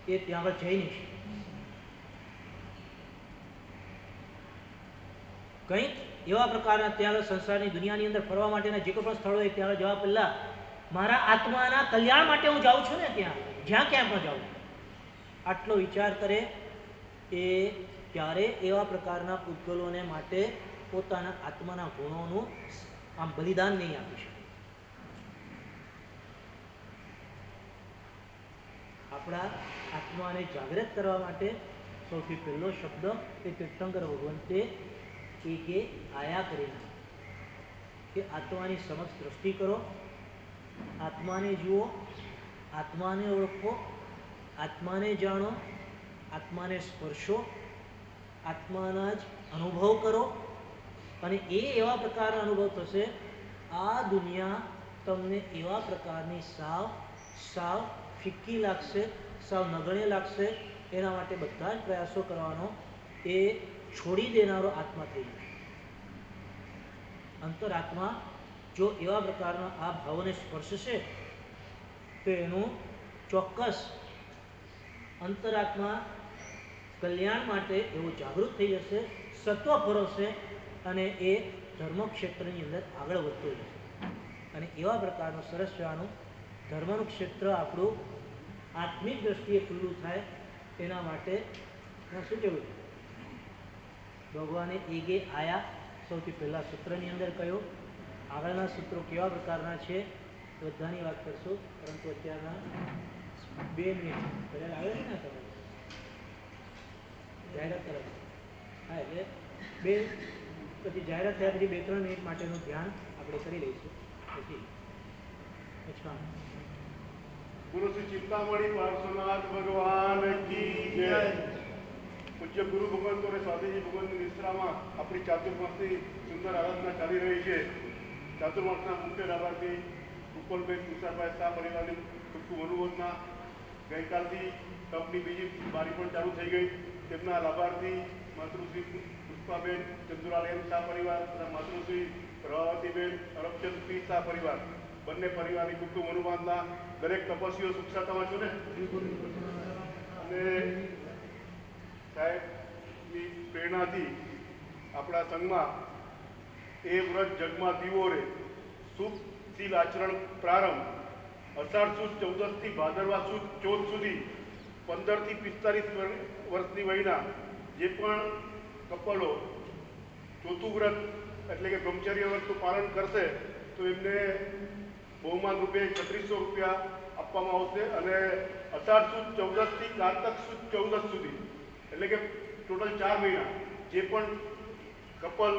S4: એ ત્યાં આગળ જઈ નહીં. કંઈક એવા પ્રકારના ત્યાં આગળ સંસારની દુનિયાની અંદર ફરવા માટેના જે કોઈ પણ સ્થળો હોય ત્યાં જવા પહેલા મારા આત્માના કલ્યાણ માટે હું જાઉં છું ને, ત્યાં જ્યાં ક્યાં પણ જાઉં, આટલો વિચાર કરે એ ત્યારે એવા પ્રકારના પૂતગલોને માટે પોતાના આત્માના ગુણોનું આમ બલિદાન નહીં આપી શકે. આપણા આત્માને જાગૃત કરવા માટે સૌથી પહેલો શબ્દ એ તીર્થંકર ભગવંતે એકે આયા કરીને કે આત્માની સમક્ષ દ્રષ્ટિ કરો, આત્માને જુઓ, આત્માને ઓળખો, આત્માને જાણો, આત્માને સ્પર્શો, આત્માના જ અનુભવ કરો, અને એ એવા પ્રકારના અનુભવ થશે આ દુનિયા તમને એવા પ્રકારની સાવ ફિક્કી લાગશે, સાવ નગण्य લાગશે. એના માટે બધા જ પ્રયાસો કરવાનો એ છોડી દેનારો આત્મા થઈ જશે. અંતરાત્મા જો એવા પ્રકારના આ ભાવોને સ્પર્શશે તો એનું ચોક્કસ અંતરાત્મા કલ્યાણ માટે એવું જાગૃત થઈ જશે, સત્વ ફરોશે અને એ ધર્મક્ષેત્રની અંદર આગળ વધતો જશે. અને એવા પ્રકારનું સરસ મજાનું ધર્મનું ક્ષેત્ર આપણું આત્મિક દ્રષ્ટિએ ખુલ્લું થાય એના માટે શું કહેવું છે? ભગવાને એકે આયા સૌથી પહેલા સૂત્રની અંદર કહ્યું. આગળના સૂત્રો કેવા પ્રકારના છે બધાની વાત કરશું, પરંતુ અત્યારના 2 મિનિટ પહેલા આવે છે ને તમે જાહેરાત કરે હા, એટલે પછી જાહેરાત થયા પછી 2-3 મિનિટ માટેનું ધ્યાન આપણે કરી લઈશું. પછી
S5: ગુરુ શ્રી ચિંતામણી પાર્શ્વનાથ ભગવાન કી જય. પૂજ્ય ગુરુ ભગવંતો અને સ્વામીજી ભગવંતની નિશ્રામાં આપણી ચાતુર્માસની સુંદર આરાધના ચાલી રહી છે. ચાતુર્માસના મુખ્ય લાભાર્થી રૂપલબેન તુષારભાઈ શાહ પરિવારની ખૂબ ખૂબ અનુમોદના. ગઈકાલથી તપની બીજી બારી પણ ચાલુ થઈ ગઈ. તેમના લાભાર્થી માતૃશ્રી પુષ્પાબેન ચંદુરાલયન શાહ પરિવાર તથા માતૃશ્રી પ્રભાવતીબેન અરબચંદ શાહ પરિવાર, બંને પરિવારની ખૂબ ખૂબ અનુમાનના. દરેક તપસ્વીઓ સુખસાતામાં છો ને, અને સાહેબની પ્રેરણાથી આપણા સંઘમાં એ વ્રત જગમાં દીવો રે શુભશીલ આચરણ પ્રારંભ 18 સુદ 14 થી ભાદરવા સુદ 14 સુધી 15 થી 45 વર્ષની વયના જે પણ કપલો ચોથું વ્રત એટલે કે બ્રહ્મચર્ય વ્રતનું પાલન કરશે તો એમને બહુમાન રૂપે 3600 રૂપિયા આપવામાં આવશે. અને 18 સુદ 14 થી કારતક સુદ 14 સુધી એટલે કે ટોટલ 4 મહિના જે પણ કપલ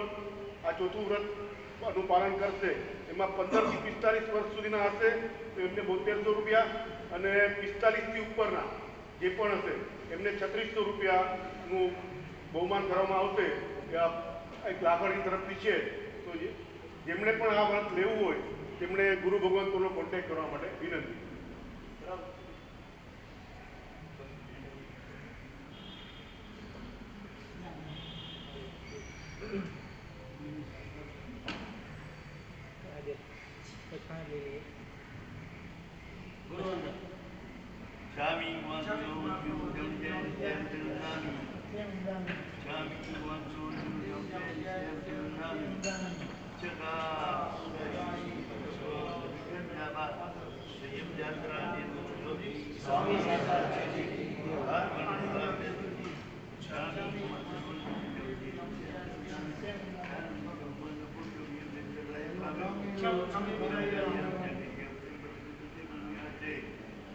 S5: આ ચોથું વ્રતનું પાલન કરશે એમાં 15 થી 45 વર્ષ સુધીના હશે તો એમને 7200 રૂપિયા, અને 45 થી ઉપરના જે પણ હશે એમને 3600 રૂપિયાનું બહુમાન કરવામાં આવશે. એક લાભાર્થી તરફથી છે. તો જેમણે પણ આ વ્રત લેવું હોય તેમણે ગુરુ ભગવંતોનો કોન્ટેક્ટ કરવા માટે વિનંતી. બરાબર.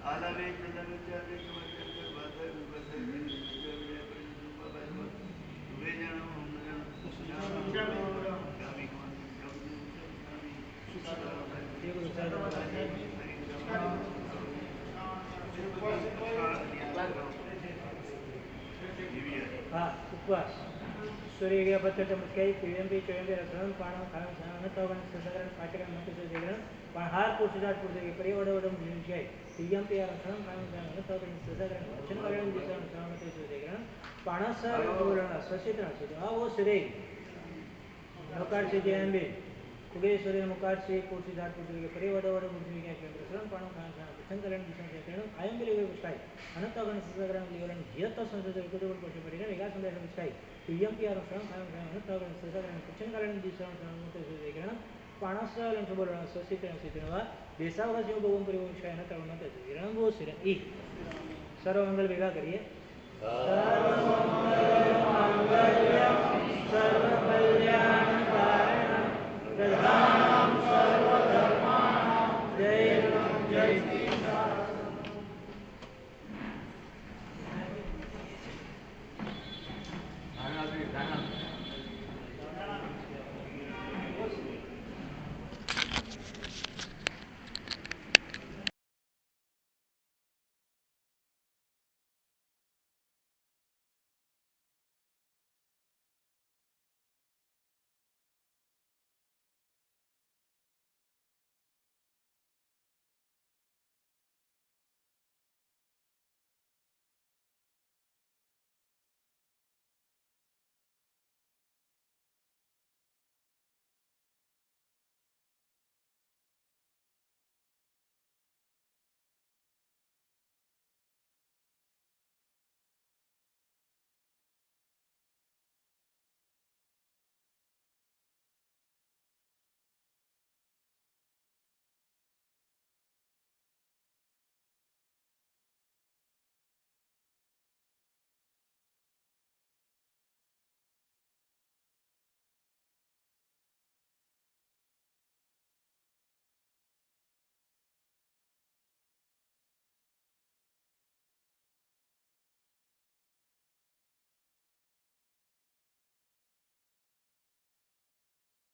S6: आलावे तदनुचारे कमचंद्र भाषा भाषा वे जानो गामी
S7: हाँ उपवास सूर्य गया बच्चा चमत्कारी पीएमपी चौबे रसण पाण खाण खाण तवगण ससगरण पाचकण मत जगरण पण हार पुरुषजात पुरुषगे परिवडवडम विषय पीएमपी रसण खाण खाण तवगण ससगरण वचनगण दिसण सहमत जगरण पाणसर बोलण सचित्र से आ वो सूर्य नकार से जेएमबी उगे सूर्य मुकार से पुरुषजात पुरुषगे परिवडवडम विषय रसण पाण खाण खाण वचनगण दिसण जगरण आयम बिले विषय अनंतगण ससगरण लिवरण जियत संसद कुदुगण पटे पटे वेगा संदेश विषय पीएमपीआर अनंतगण ससगरण वचनगण दिसण सहमत जगरण पाणसर बोलण सचित्र देशावगा जीव भगवान परिवहन विषय अनंतगण मत जगरण वो सूर्य ई सर्वमंगल भेगा करिए सर्वमंगल मांगल्यम सर्वकल्याण